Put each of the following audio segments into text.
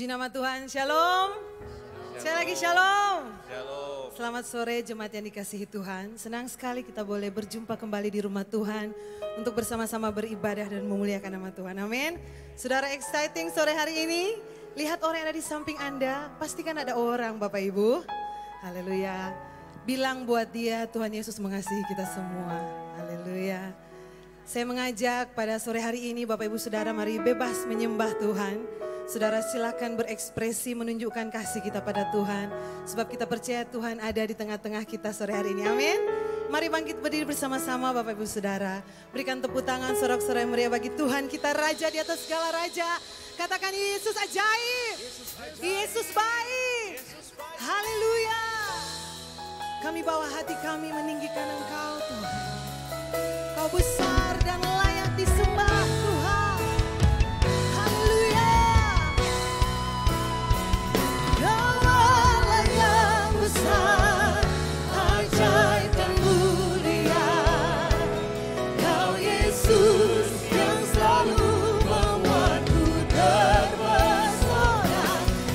Puji nama Tuhan, shalom. Saya lagi shalom. Shalom. Selamat sore jemaat yang dikasihi Tuhan. Senang sekali kita boleh berjumpa kembali di rumah Tuhan untuk bersama-sama beribadah dan memuliakan nama Tuhan. Amin. Saudara exciting sore hari ini. Lihat orang yang ada di samping Anda, pastikan ada orang Bapak Ibu. Haleluya. Bilang buat dia, Tuhan Yesus mengasihi kita semua. Haleluya. Saya mengajak pada sore hari ini Bapak Ibu Saudara, mari bebas menyembah Tuhan. Saudara silakan berekspresi menunjukkan kasih kita pada Tuhan. Sebab kita percaya Tuhan ada di tengah-tengah kita sore hari ini. Amin. Mari bangkit berdiri bersama-sama Bapak Ibu Saudara. Berikan tepuk tangan sorak-sorai meriah bagi Tuhan kita, Raja di atas segala Raja. Katakan Yesus ajaib. Yesus baik. Haleluya. Kami bawa hati kami meninggikan Engkau Tuhan. Kau besar dan layak disembah Tuhan. Haleluya. Kau Allah yang besar, ajaib dan mulia. Kau Yesus yang selalu membuatku terpesona.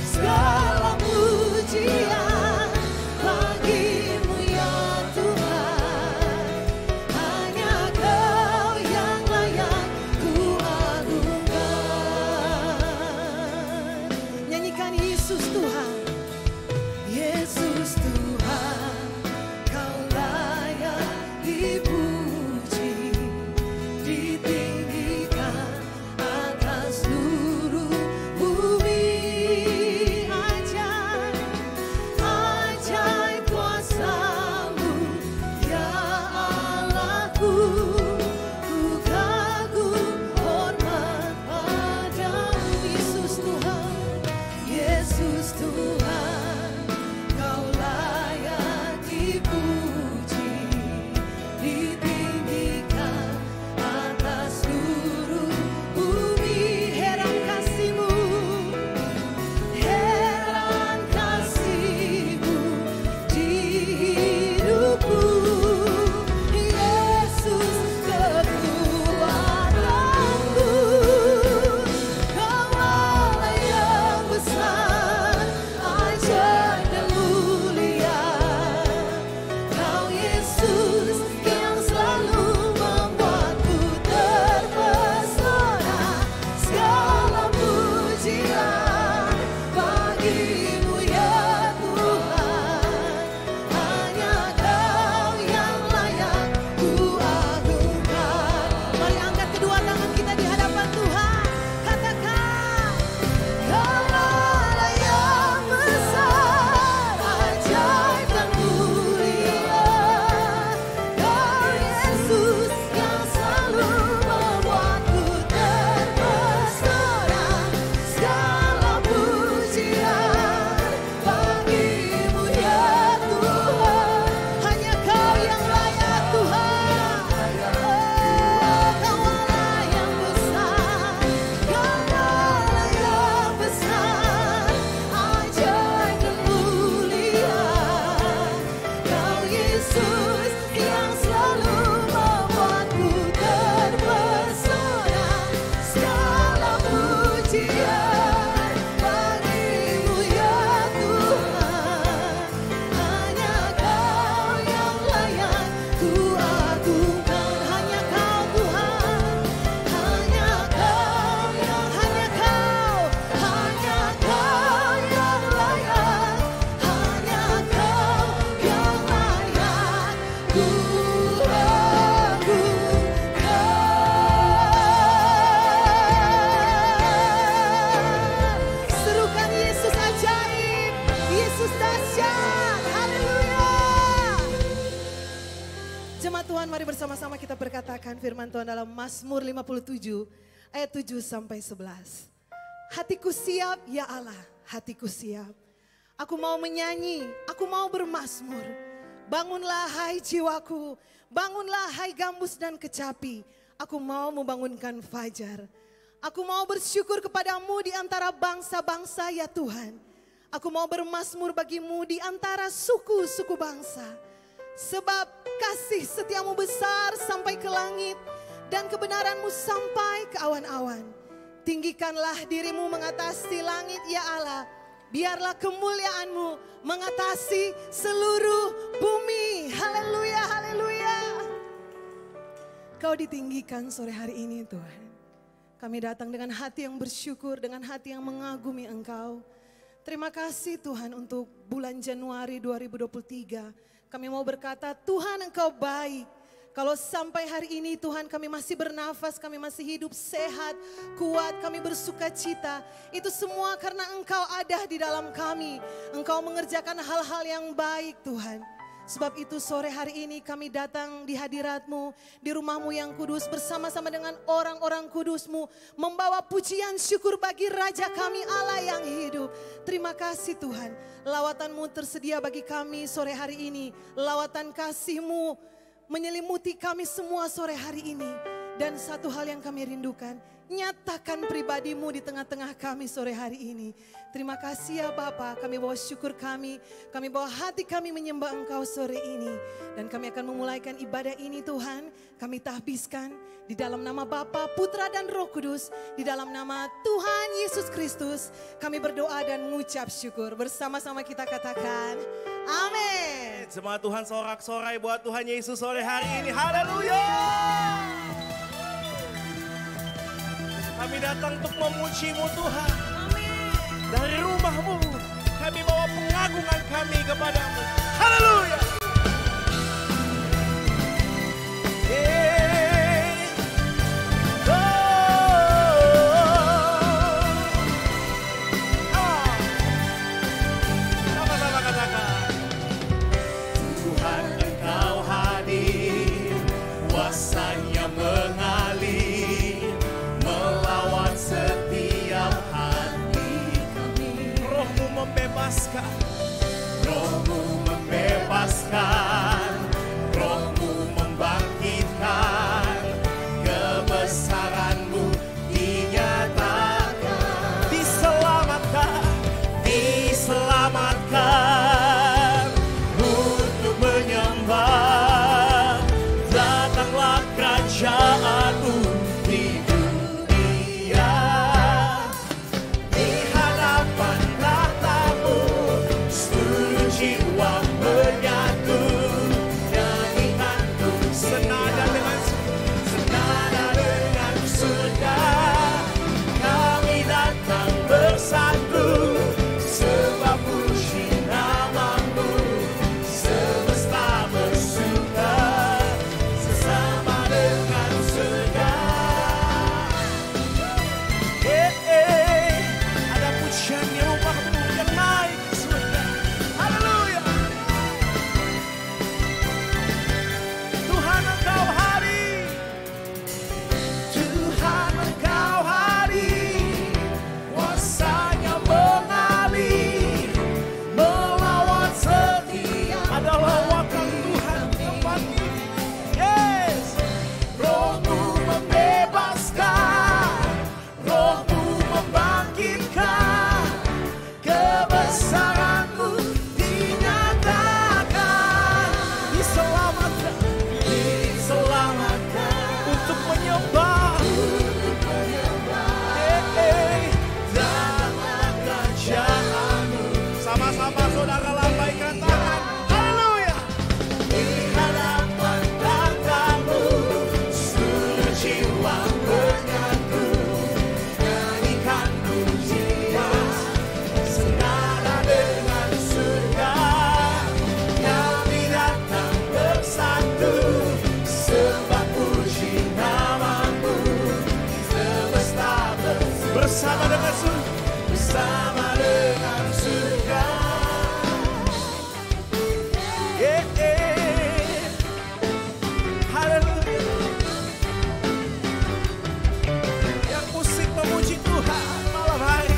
Segala pujian bagimu ya Tuhan. Hanya Kau yang layak ku agungkan. Nyanyikan Yesus Tuhan. Yesus Tuhan, Kau layak dipuji, ditinggikan atas seluruh bumi. Ajaib kuasa-Mu ya Allahku, ku kagum hormat padamu. Yesus Tuhan, Yesus Tuhan, Kau layak dipuji, ditinggikan atas seluruh bumi. Heran kasih-Mu, heran kasih-Mu di hidupku. Yesus kekuatanku, Kau Allah yang besar, ajaib dan mulia. Kau Yesus yang selalu membuatku terpesona. Segala pujian bagimu ya Tuhan. Hanya Kau yang layak ku agungkan. Mari angkat kedua tangan kita di hadapan Tuhan. Katakan, Kau Allah yang besar, ajaib dan mulia. Kau Yesus yang selalu membuatku terpesona. Segala pujian bagimu ya Tuhan. Hanya Kau yang layak Tuhan. Kau Allah yang besar, Kau Allah yang besar, ajaib dan mulia. Kau Yesus yang selalu membuatku terpesona. Segala pujian bagimu ya Tuhan. Hanya Kau yang layak ku agungkan. Hanya Kau Tuhan, hanya Kau yang hanya Kau yang layak, hanya Kau yang layak ku agungkan. Serukan Yesus ajaib, Yesus dahsyat. Haleluya. Jemaat Tuhan, mari bersama-sama kita berkatakan firman Tuhan dalam Mazmur 57 ayat 7 sampai 11. Hatiku siap ya Allah, hatiku siap. Aku mau menyanyi, aku mau bermazmur. Bangunlah hai jiwaku, bangunlah hai gambus dan kecapi. Aku mau membangunkan fajar. Aku mau bersyukur kepadamu di antara bangsa-bangsa ya Tuhan. Aku mau bermazmur bagimu di antara suku-suku bangsa. Sebab kasih setiamu besar sampai ke langit dan kebenaranmu sampai ke awan-awan. Tinggikanlah dirimu mengatasi langit ya Allah. Biarlah kemuliaan-Mu mengatasi seluruh bumi. Haleluya, haleluya. Kau ditinggikan sore hari ini Tuhan. Kami datang dengan hati yang bersyukur, dengan hati yang mengagumi Engkau. Terima kasih Tuhan untuk bulan Januari 2023. Kami mau berkata Tuhan Engkau baik. Kalau sampai hari ini Tuhan kami masih bernafas, kami masih hidup sehat, kuat, kami bersuka cita. Itu semua karena Engkau ada di dalam kami. Engkau mengerjakan hal-hal yang baik Tuhan. Sebab itu sore hari ini kami datang di hadirat-Mu, di rumah-Mu yang kudus bersama-sama dengan orang-orang kudus-Mu. Membawa pujian syukur bagi Raja kami Allah yang hidup. Terima kasih Tuhan. Lawatan-Mu tersedia bagi kami sore hari ini. Lawatan kasih-Mu menyelimuti kami semua sore hari ini. Dan satu hal yang kami rindukan, nyatakan pribadi-Mu di tengah-tengah kami sore hari ini. Terima kasih ya Bapa, kami bawa syukur kami bawa hati kami menyembah Engkau sore ini. Dan kami akan memulaikan ibadah ini Tuhan, kami tahbiskan di dalam nama Bapa, Putra dan Roh Kudus, di dalam nama Tuhan Yesus Kristus. Kami berdoa dan mengucap syukur, bersama-sama kita katakan, amin. Jemaat Tuhan sorak-sorai buat Tuhan Yesus sore hari ini. Haleluya. Kami datang untuk memuji-Mu Tuhan. Amin. Dari rumah-Mu kami bawa pengagungan kami kepadamu. Haleluya. Roh-Mu membebaskan, Roh-Mu membangkitkan, kebesaran-Mu dinyatakan. Diselamatkan untuk menyembah. Datanglah kerajaan-Mu di dunia. Di hadapan jiwa menyatu, nyanyikan senada dengan surga. Kami datang bersatu, sebab puji nama-Mu. Semesta bersuka, sesama dengan surga. Ada pujian di rumah-Mu yang naik ke surga. Haleluya. Tuhan Engkau hadir. Tuhan Engkau hadir, kuasa-Nya mengalir, melawat setiap Ada lawatan Tuhan tempat ini. Yes. Roh-Mu membebaskan, Roh-Mu membangkitkan, kebesaran-Mu dinyatakan. Diselamatkan untuk menyembah. Datanglah kerajaan-Mu. Sama-sama saudara lambaikan tangan. Haleluya. Di hadapan tatamu, seluruh jiwa menyatu, nyanyikan pujian, senada dengan surga. Kami datang bersatu, sebab puji nama-Mu. Semesta Bersama dengan surga. bersama dengan surga. Haleluya. Yang musik memuji Tuhan malam hari.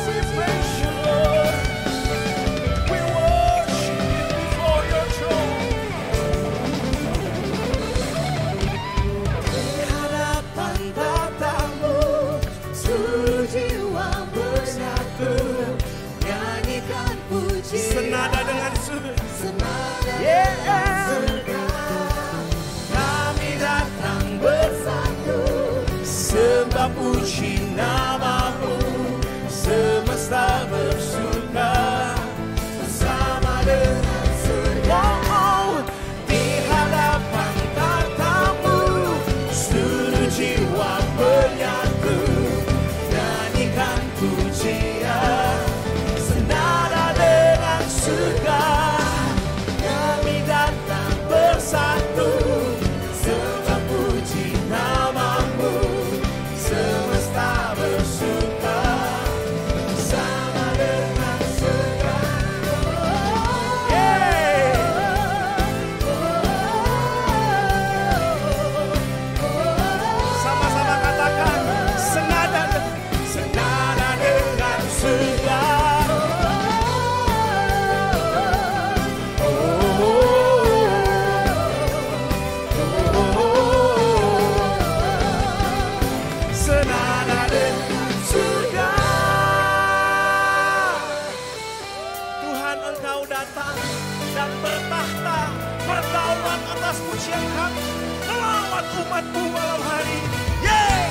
We praise You, Lord. We worship You before Your throne. surga. Senada dengan surga. Tuhan, Engkau datang dan bertahta, berdaulat atas pujian kami, melawat umat-Mu malam hari ini. Yeah!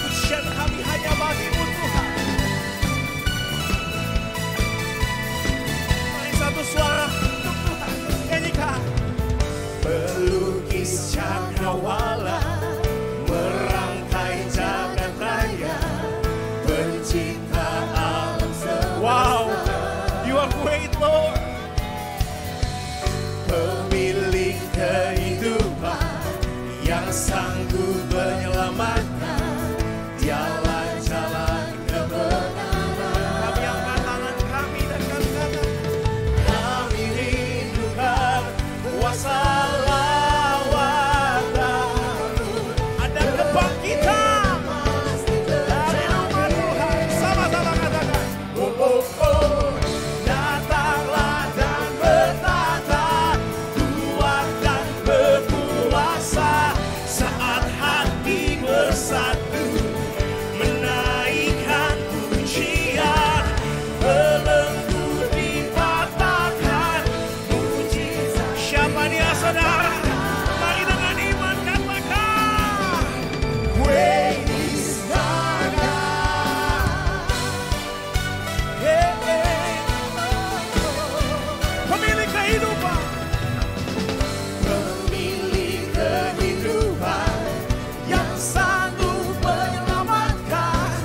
Pujian kami hanya bagi-Mu Tuhan. Mari satu suara untuk Tuhan nyanyikan. Pelukis cakrawala, merangkai jagat raya, pencipta alam semesta. Wow, you are great Lord. Pemilik kehidupan yang sanggup menyelamatkan, jalan-jalan kebenaran. Kami angkat tangan kami dan kami katakan, kami rindukan kuasa lawatan-Mu. Ada kebangkitan dari rumah Tuhan. Sama-sama katakan, oh, oh, oh. Datanglah dan bertata, kuat dan berkuasa, saat hati bersatu, menaikkan pujian, belenggu dipatahkan, mujizat. Siapa dia saudara? Mari dengan iman katakan, great is our God. Yeah, yeah. Pemilik kehidupan, pemilik kehidupan yang sanggup menyelamatkan,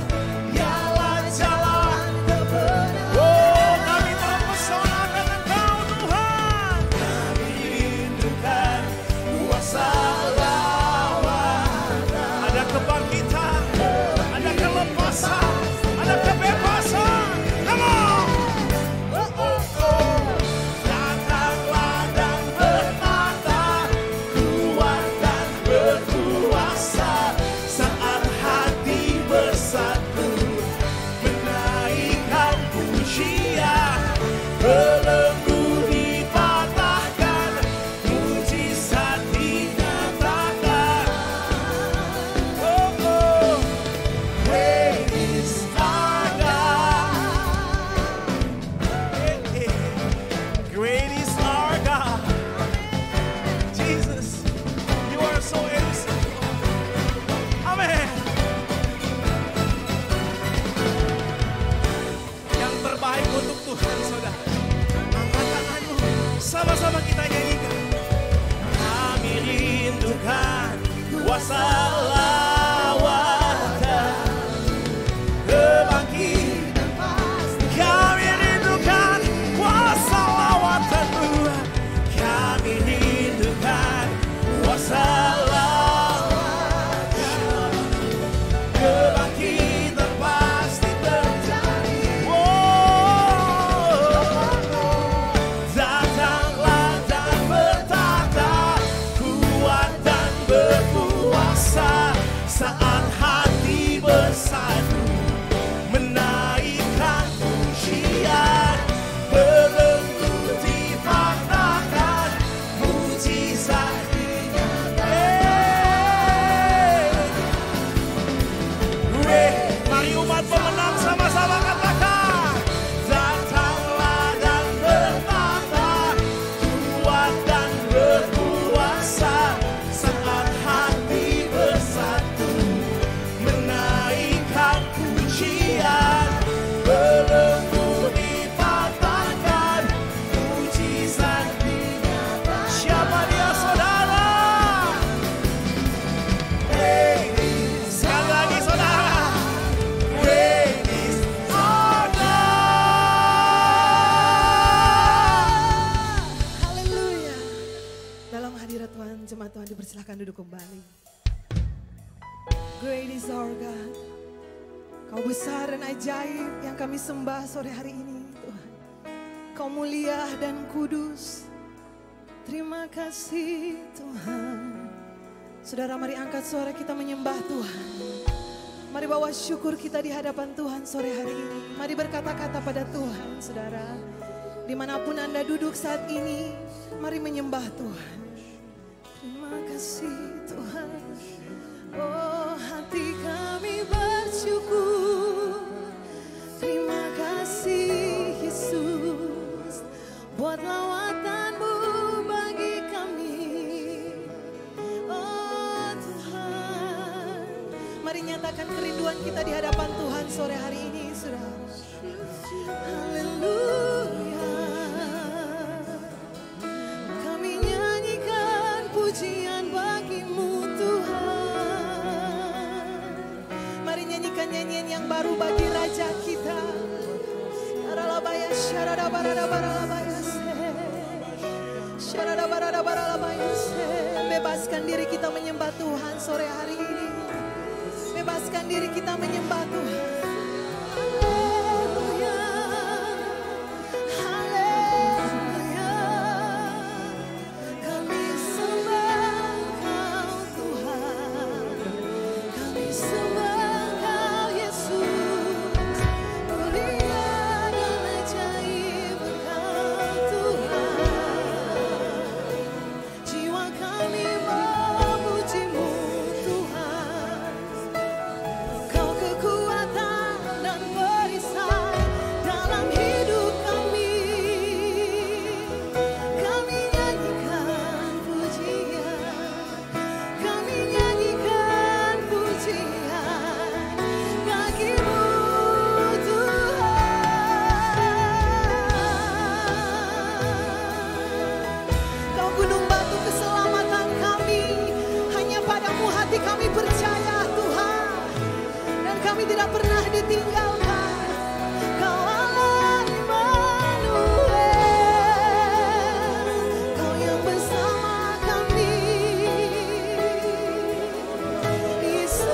jalan-jalan kebenaran. Oh, kami terpesona dengan Engkau Tuhan. Kami rindukan kuasa lawatan. Ada kebangkitan, ada kelepasan, ada kebebasan. Come on! Oh, oh, oh. Datanglah dan bertata, kuat dan berkuasa, saat hati bersatu, menaikkan pujian, belenggu dipatahkan, mujizat dinyatakan. Oh, oh, great is our God. Great is our God. Jesus, you are so awesome. Amen. Yang terbaik untuk Tuhan, saudara. Angkat tanganmu, sama-sama kita nyanyikan. Kami rindukan kuasa lawatan, kebangkitan pasti. Kami rindukan kuasa lawatan-Mu. Kami rindukan kuasa lawatan, kebangkitan pasti terjadi. Oh, datanglah dan bertata, kuat dan berkuasa, saat hati bersatu, menaikkan pujian, belenggu dipatahkan, mujizat dinyatakan. Mari umat pemenang sama-sama katakan, datanglah dan bertata, kuat dan berkuasa, saat hati bersatu, menaikkan pujian, belenggu dipatahkan, mujizat dinyatakan. Siapa dia saudara? Sekali lagi saudara, great is our God. Haleluya. Dalam hadirat Tuhan, jemaat Tuhan dipersilahkan duduk kembali. Great is our God. Kau besar dan ajaib yang kami sembah sore hari ini Tuhan. Kau mulia dan kudus. Terima kasih Tuhan. Saudara, mari angkat suara kita menyembah Tuhan. Mari bawa syukur kita di hadapan Tuhan sore hari ini. Mari berkata-kata pada Tuhan, saudara. Dimanapun Anda duduk saat ini, mari menyembah Tuhan. Terima kasih Tuhan. Oh, hati kami bersyukur. Terima kasih Yesus buat lawatan-Mu bagi kami. Oh Tuhan, mari nyatakan kerinduan kita di hadapan Tuhan sore hari ini, saudara. Haleluya. Kami nyanyikan pujian bagi-Mu Tuhan. Mari nyanyikan nyanyian yang baru bagi Raja kita. Bebaskan diri kita menyembah Tuhan sore hari ini. Bebaskan diri kita menyembah Tuhan. Haleluya. Haleluya. Kami sembah Kau Tuhan. Kami sembah Kau Yesus. Mulia dan ajaib Engkau Tuhan. Jiwa kami memuji-Mu Tuhan. Kau kekuatan dan perisai dalam hidup kami. Kami nyanyikan pujian. Kami nyanyikan pujian bagi-Mu Tuhan. Kau gunung batu keselamatan kami. Hanya pada-Mu hati kami percaya Tuhan. Dan kami tidak pernah ditinggalkan. Kau Allah Immanuel. Kau yang bersama kami. Yesus,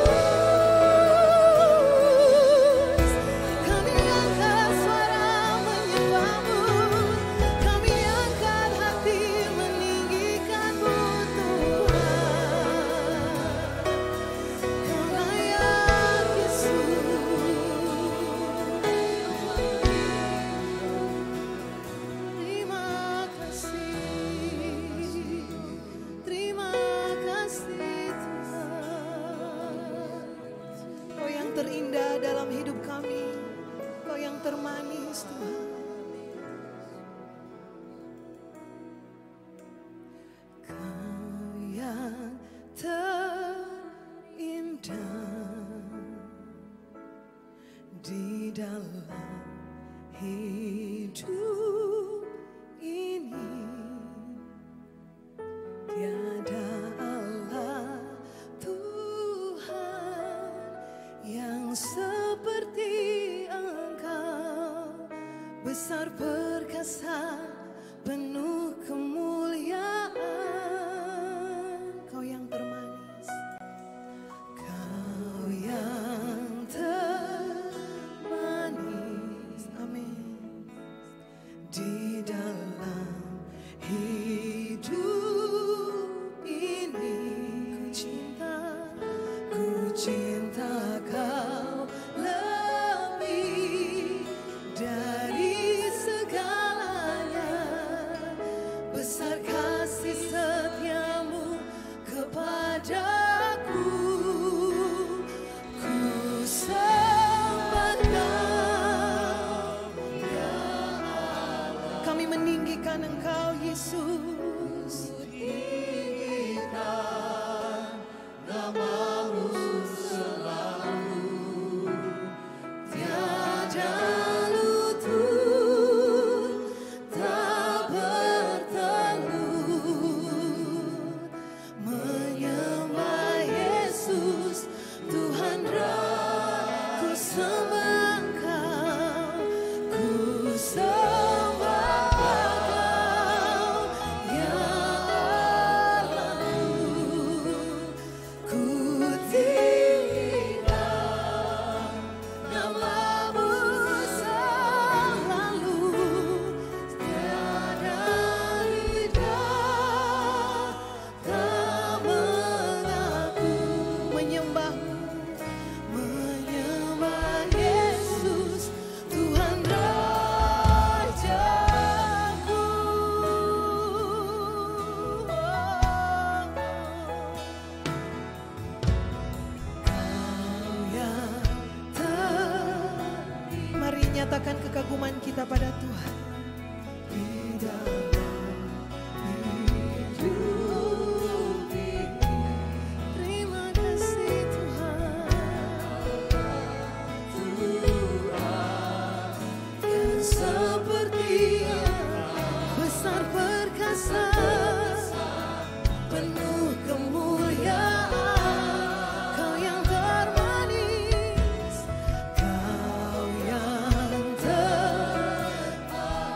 kami angkat suara menyembah-Mu. Kami angkat hati meninggikan-Mu Tuhan. Kau layak Yesus. Terima kasih. Terima kasih Tuhan. Kau yang terindah dalam hidup kami. Kau yang termanis Tuhan. Kau yang terindah di dalam hidup ini. Tiada Allah Tuhan yang seperti Engkau. Besar perkasa, penuh kemuliaan. Kau yang termanis. Kau yang termanis. Amin. Di dalam hidup ini ku cinta Kau lebih dari segalanya. Besar kasih setia-Mu kepadaku. Ku sembah Kau, ya Allah. Kami meninggikan Engkau Yesus. Tinggikan nama-Mu selalu. Tiada lutut tak bertelut. Menyembah Yesus Tuhan Ku sembah Kau. Ku sembah Kau, kita pada Tuhan. Di dalam hidup ini. Terima kasih Tuhan. Tuhan yang seperti besar perkasa, penuh kemuliaan. Kau yang termanis, Kau yang termanis.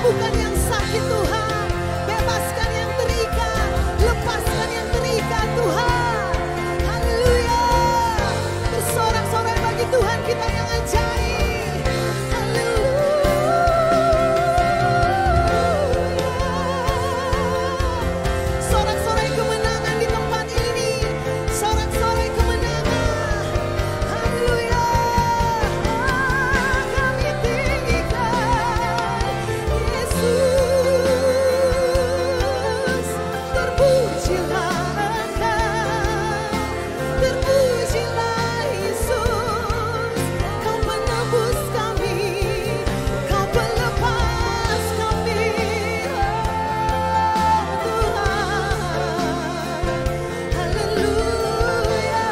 sembuhkan yang sakit Tuhan, bebaskan yang terikat, lepaskan yang terikat Tuhan. Haleluya. Bersorak-sorai bagi Tuhan kita yang ajaib. Sorak-sorai kemenangan di tempat ini, sorak-sorai kemenangan. Haleluya. Kami tinggikan Yesus. Terpujilah Engkau, terpujilah Yesus. Kau menebus kami, Kau pelepas kami, Tuhan. Haleluya.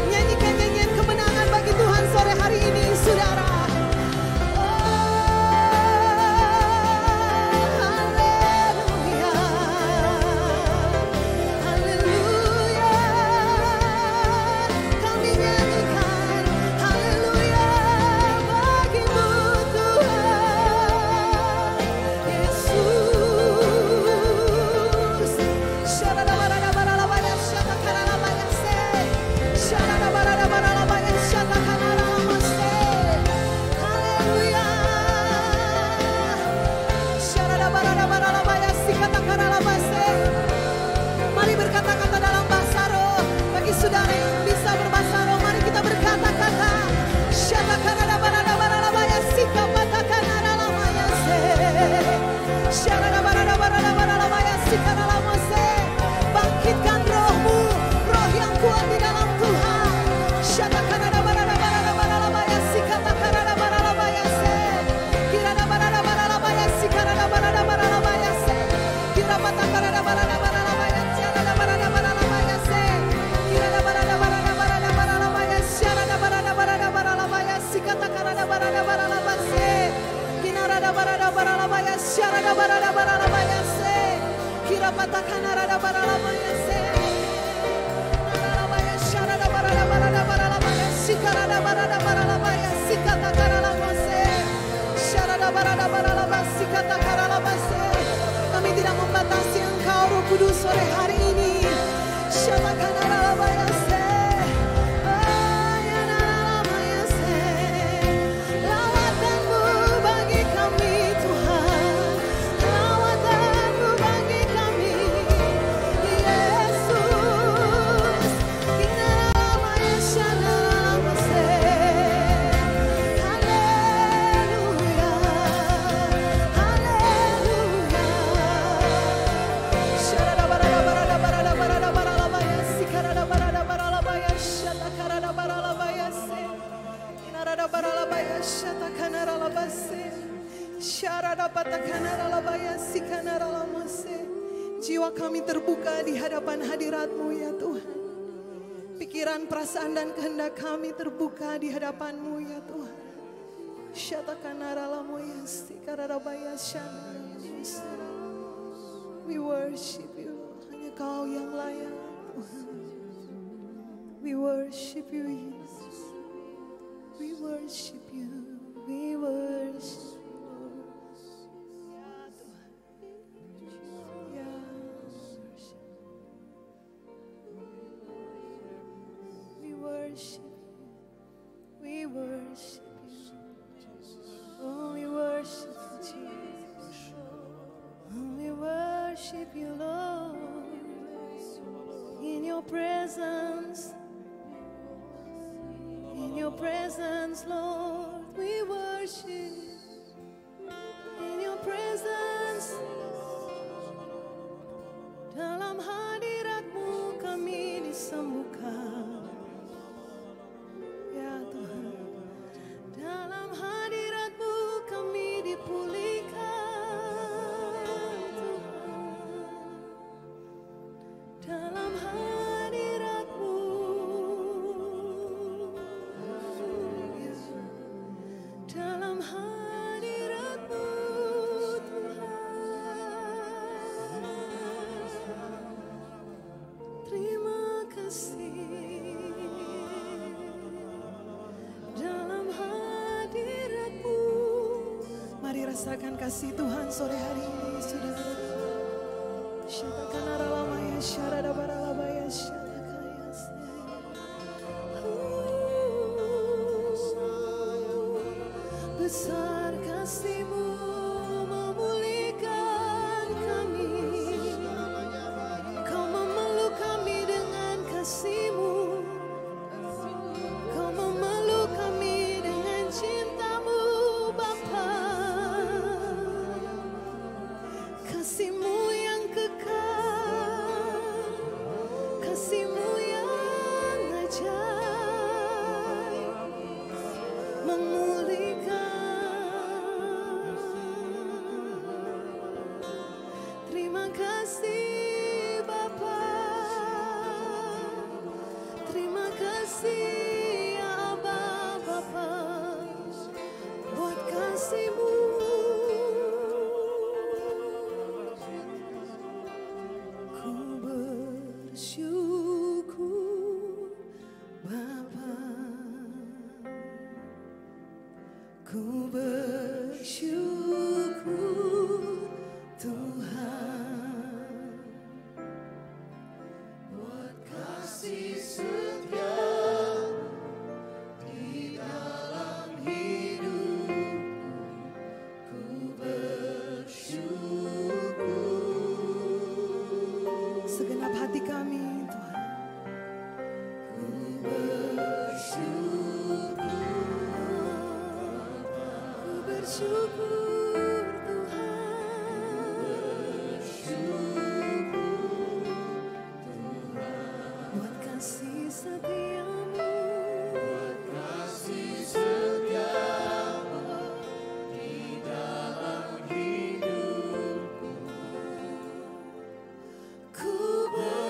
Nyanyikan nyanyian kemenangan bagi Tuhan sore hari ini, saudara. Haleluya. Haleluya. Kami nyanyikan haleluya bagimu Tuhan Yesus. Syaradabaradabaralabaya syatakaralabayase. Syaradabaradabaralabaya syatakaralamayase. Haleluya. Syaradabaradabaralabaya sikatakaralabase. Mari berkata-kata dalam bahasa roh. Bagi saudara yang bisa berbahasa roh, mari kita berkata-kata. Syatakaradabaradabaralabaya sikapatakanaramayase. Syaradabaradabaralabaya sikaralamase. Bangkitkan rohmu, roh yang kuat di dalam Tuhan. Syatakaradabaradabaralabaya sikatakaradabaralabayase. Kiradabaradabaralabaya sikaradabaradabaralabayase. Kirapatakaradabaradabaralabaya syaradabaradabaralabayase. Kiradabaradabaradabaralabayase. Syaradabaradabaralabayase. Sikatakaradabaradabaralabase. Kinaradabaradabaralabaya syaradabaradabaralabayase. Kirapatakanaradabaralabayase. Naralabaya syaradabaradabaralabayase. Sikaradabaradabaralabaya sikatakaralabase. Syaradabaradabaralabase. Sikatakaralabase. Kami tidak membatasi Engkau Roh Kudus sore hari ini. Syatakanarabayase. Ayanarabayase. Lawatanmu bagi kami Tuhan, lawatanmu bagi kami Yesus. Kinarabayase narabase. Haleluya. Haleluya. Syaradabaradabaradabaradabaradabaralabaya sikaradabaradabaralabaya syatakaradabaralabayase. Inaradabaralabaya syatakanaralabase. Syaradapatakanaralabaya sikanaralamase. Jiwa kami terbuka di hadapan hadirat-Mu ya Tuhan. Pikiran, perasaan dan kehendak kami terbuka di hadapan-Mu ya Tuhan. Syatakanaralamoya sikarabaya syanaralamase. We worship you, hanya Kau yang layak Tuhan. We worship you Jesus. We worship you, we worship you. Ya Tuhan. Ya worship. We worship you, we worship you. Oh, we worship you Jesus. Oh, we worship you Lord. In your presence, in your presence, Lord, we worship. In your presence, dalam hadirat-Mu kami disembuhkan. Ya Tuhan, dalam hadirat-Mu kami dipulihkan. Tuhan, dalam hadirat-Mu. Dalam hadirat rasakan kasih Tuhan sore hari ini, saudara. Syatakan aralamaya syarada baralabaya syadakaya besar kasih-Mu memulihkan kami. Kau memeluk kami dengan kasih-Mu. Kau memeluk kami dengan cinta-Mu, Bapa. Kasih-Mu yang kekal, kasih-Mu yang ajaib, memulihkan. Terima kasih Bapa, terima kasih ya Aba Bapa, buat kasih-Mu. Ku bersyukur Bapa, ku bersyukur Tuhan, buat kasih setia di dalam hidupku. Ku bersyukur. Segenap hati kami Tuhan, ku bersyukur, ku bersyukur buat kasih setia-Mu, buat kasih setia-Mu di dalam hidupku. Ku bersyukur,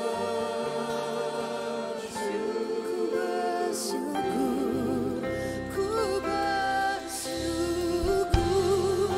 ku bersyukur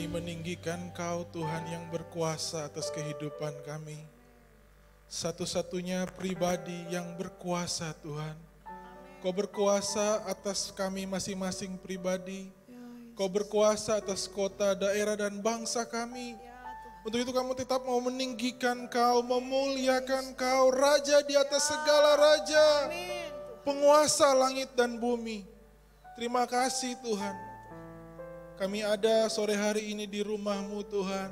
meninggikan Kau Tuhan yang berkuasa atas kehidupan kami. Satu-satunya pribadi yang berkuasa Tuhan. Kau berkuasa atas kami masing-masing pribadi. Kau berkuasa atas kota, daerah, dan bangsa kami. Untuk itu kami tetap mau meninggikan Kau, memuliakan Kau, Raja di atas segala raja, penguasa langit dan bumi. Terima kasih Tuhan. Kami ada sore hari ini di rumah-Mu Tuhan.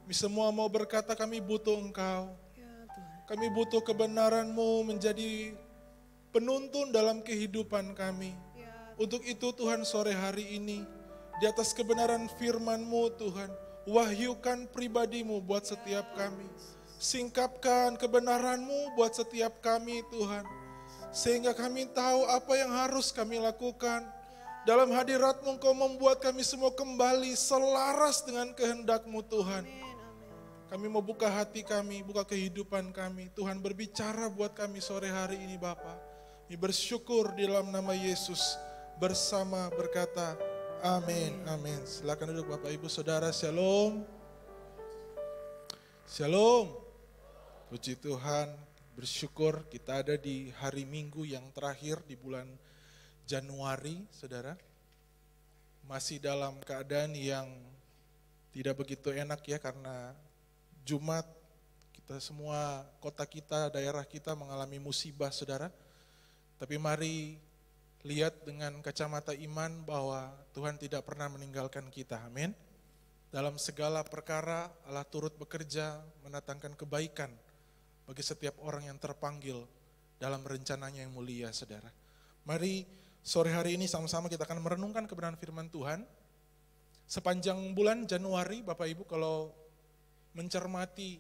Kami semua mau berkata kami butuh Engkau. Kami butuh kebenaran-Mu menjadi penuntun dalam kehidupan kami. Untuk itu Tuhan sore hari ini, di atas kebenaran firman-Mu Tuhan, wahyukan pribadi-Mu buat setiap kami. Singkapkan kebenaran-Mu buat setiap kami Tuhan. Sehingga kami tahu apa yang harus kami lakukan. Dalam hadirat-Mu Engkau membuat kami semua kembali selaras dengan kehendak-Mu Tuhan. Kami mau buka hati kami, buka kehidupan kami. Tuhan berbicara buat kami sore hari ini Bapa. Kami bersyukur di dalam nama Yesus bersama berkata amin, amin. Silakan duduk Bapak Ibu Saudara, shalom. Shalom. Puji Tuhan, bersyukur kita ada di hari Minggu yang terakhir di bulan Januari, saudara. Masih dalam keadaan yang tidak begitu enak ya, karena Jumat kita semua, kota kita, daerah kita mengalami musibah saudara. Tapi mari lihat dengan kacamata iman bahwa Tuhan tidak pernah meninggalkan kita, amin. Dalam segala perkara Allah turut bekerja mendatangkan kebaikan bagi setiap orang yang terpanggil dalam rencananya yang mulia saudara. Mari sore hari ini sama-sama kita akan merenungkan kebenaran firman Tuhan. Sepanjang bulan Januari, Bapak Ibu kalau mencermati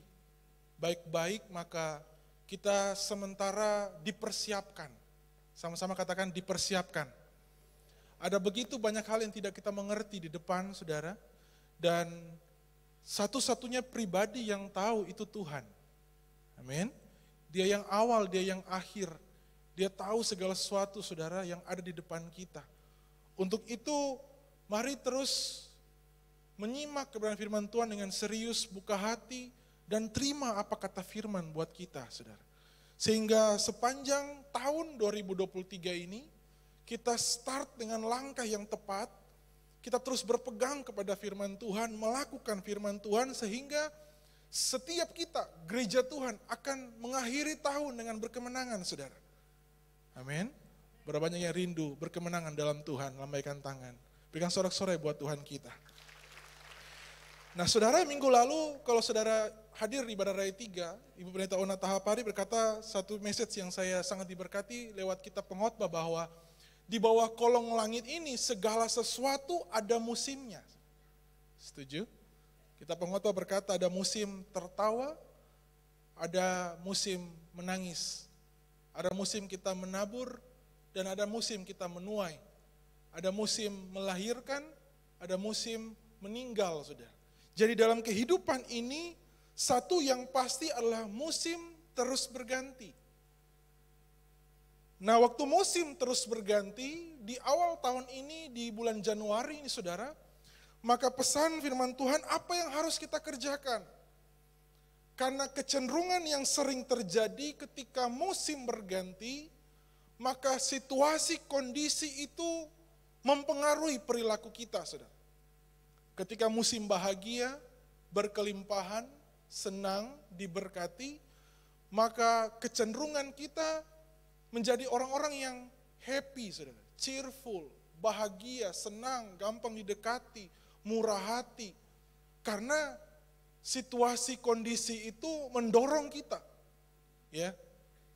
baik-baik maka kita sementara dipersiapkan. Sama-sama katakan dipersiapkan. Ada begitu banyak hal yang tidak kita mengerti di depan saudara. Dan satu-satunya pribadi yang tahu itu Tuhan. Amin. Dia yang awal, dia yang akhir. Dia tahu segala sesuatu saudara yang ada di depan kita. Untuk itu mari terus menyimak kebenaran firman Tuhan dengan serius, buka hati, dan terima apa kata firman buat kita saudara. Sehingga sepanjang tahun 2023 ini kita start dengan langkah yang tepat. Kita terus berpegang kepada firman Tuhan, melakukan firman Tuhan sehingga setiap kita, gereja Tuhan akan mengakhiri tahun dengan berkemenangan saudara. Amin. Berapa banyak yang rindu berkemenangan dalam Tuhan, lambaikan tangan. Berikan sorak-sorai buat Tuhan kita. Nah saudara, minggu lalu kalau saudara hadir di Ibadah Raya 3, Ibu Pendeta Ona Tahapari berkata satu message yang saya sangat diberkati lewat kitab pengkhotbah bahwa di bawah kolong langit ini segala sesuatu ada musimnya. Setuju? Kitab pengkhotbah berkata ada musim tertawa, ada musim menangis. Ada musim kita menabur dan ada musim kita menuai. Ada musim melahirkan, ada musim meninggal, saudara. Jadi dalam kehidupan ini, satu yang pasti adalah musim terus berganti. Nah waktu musim terus berganti, di awal tahun ini, di bulan Januari ini saudara, maka pesan firman Tuhan apa yang harus kita kerjakan? Karena kecenderungan yang sering terjadi ketika musim berganti, maka situasi kondisi itu mempengaruhi perilaku kita, saudara. Ketika musim bahagia, berkelimpahan, senang, diberkati, maka kecenderungan kita menjadi orang-orang yang happy, saudara. Cheerful, bahagia, senang, gampang didekati, murah hati. Karena situasi kondisi itu mendorong kita, ya,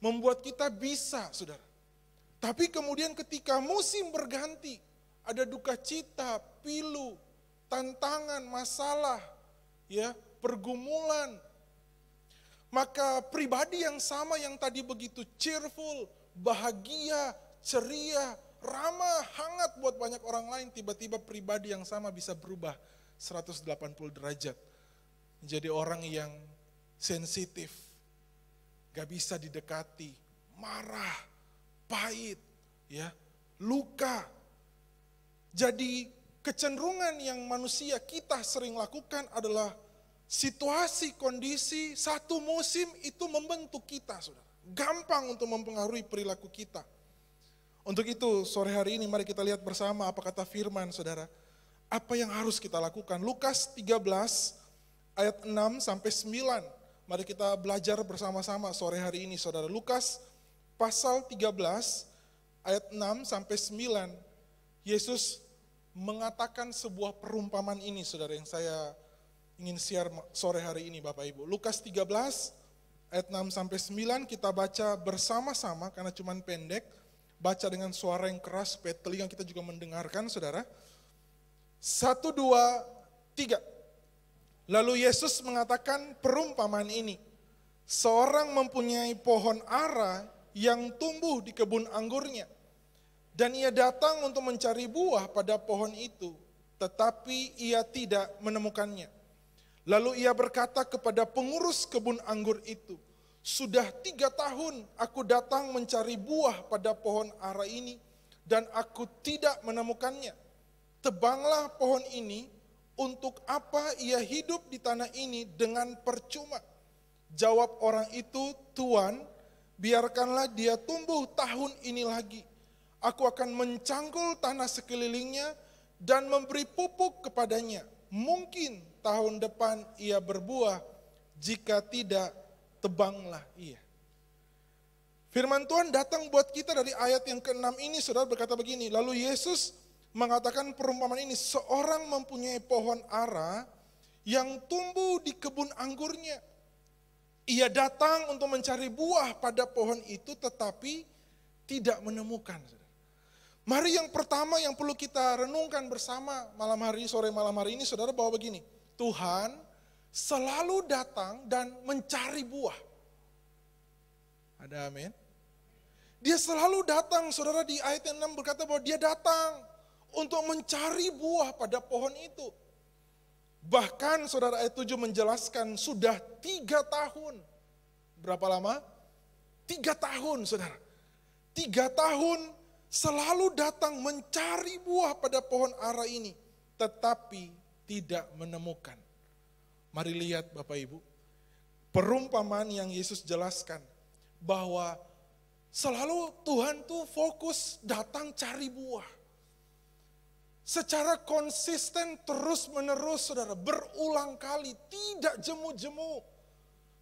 membuat kita bisa, saudara. Tapi kemudian ketika musim berganti, ada duka cita, pilu, tantangan, masalah, ya, pergumulan. Maka pribadi yang sama yang tadi begitu cheerful, bahagia, ceria, ramah, hangat buat banyak orang lain, tiba-tiba pribadi yang sama bisa berubah 180 derajat. Menjadi orang yang sensitif, gak bisa didekati, marah, pahit, ya, luka. Jadi kecenderungan yang manusia kita sering lakukan adalah situasi, kondisi, satu musim itu membentuk kita, saudara. Gampang untuk mempengaruhi perilaku kita. Untuk itu sore hari ini mari kita lihat bersama apa kata firman, saudara. Apa yang harus kita lakukan. Lukas 13 ayat 6 sampai 9. Mari kita belajar bersama-sama sore hari ini, saudara. Lukas pasal 13 ayat 6 sampai 9. Yesus mengatakan sebuah perumpamaan ini, saudara, yang saya ingin share sore hari ini, Bapak Ibu. Lukas 13 ayat 6 sampai 9 kita baca bersama-sama karena cuman pendek. Baca dengan suara yang keras supaya telinga kita juga mendengarkan, saudara. 1, 2, 3. Lalu Yesus mengatakan perumpamaan ini. Seorang mempunyai pohon ara yang tumbuh di kebun anggurnya. Dan ia datang untuk mencari buah pada pohon itu, tetapi ia tidak menemukannya. Lalu ia berkata kepada pengurus kebun anggur itu, sudah 3 tahun aku datang mencari buah pada pohon ara ini, dan aku tidak menemukannya. Tebanglah pohon ini, untuk apa ia hidup di tanah ini dengan percuma? Jawab orang itu, Tuan, biarkanlah dia tumbuh tahun ini lagi. Aku akan mencangkul tanah sekelilingnya dan memberi pupuk kepadanya. Mungkin tahun depan ia berbuah, jika tidak, tebanglah ia. Firman Tuhan datang buat kita dari ayat yang ke-6 ini, saudara, berkata begini. Lalu Yesus mengatakan perumpamaan ini, seorang mempunyai pohon ara yang tumbuh di kebun anggurnya. Ia datang untuk mencari buah pada pohon itu, tetapi tidak menemukan. Mari yang pertama yang perlu kita renungkan bersama sore malam hari ini, saudara, bahwa begini, Tuhan selalu datang dan mencari buah. Ada amin? Dia selalu datang, saudara, di ayat yang 6 berkata bahwa dia datang untuk mencari buah pada pohon itu. Bahkan saudara ayat 7 menjelaskan sudah 3 tahun. Berapa lama? 3 tahun, saudara. 3 tahun selalu datang mencari buah pada pohon ara ini, tetapi tidak menemukan. Mari lihat Bapak Ibu, perumpamaan yang Yesus jelaskan bahwa selalu Tuhan tuh fokus datang cari buah. Secara konsisten terus menerus, saudara, berulang kali, tidak jemu-jemu.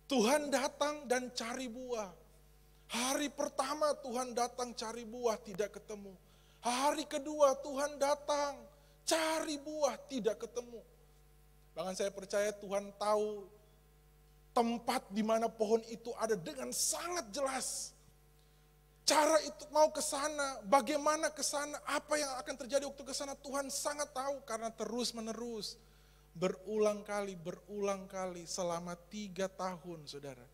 Tuhan datang dan cari buah. Hari pertama Tuhan datang cari buah, tidak ketemu. Hari kedua Tuhan datang cari buah, tidak ketemu. Bahkan saya percaya Tuhan tahu tempat di mana pohon itu ada dengan sangat jelas. Cara itu mau ke sana, bagaimana ke sana, apa yang akan terjadi waktu ke sana, Tuhan sangat tahu karena terus menerus berulang kali selama 3 tahun, saudara,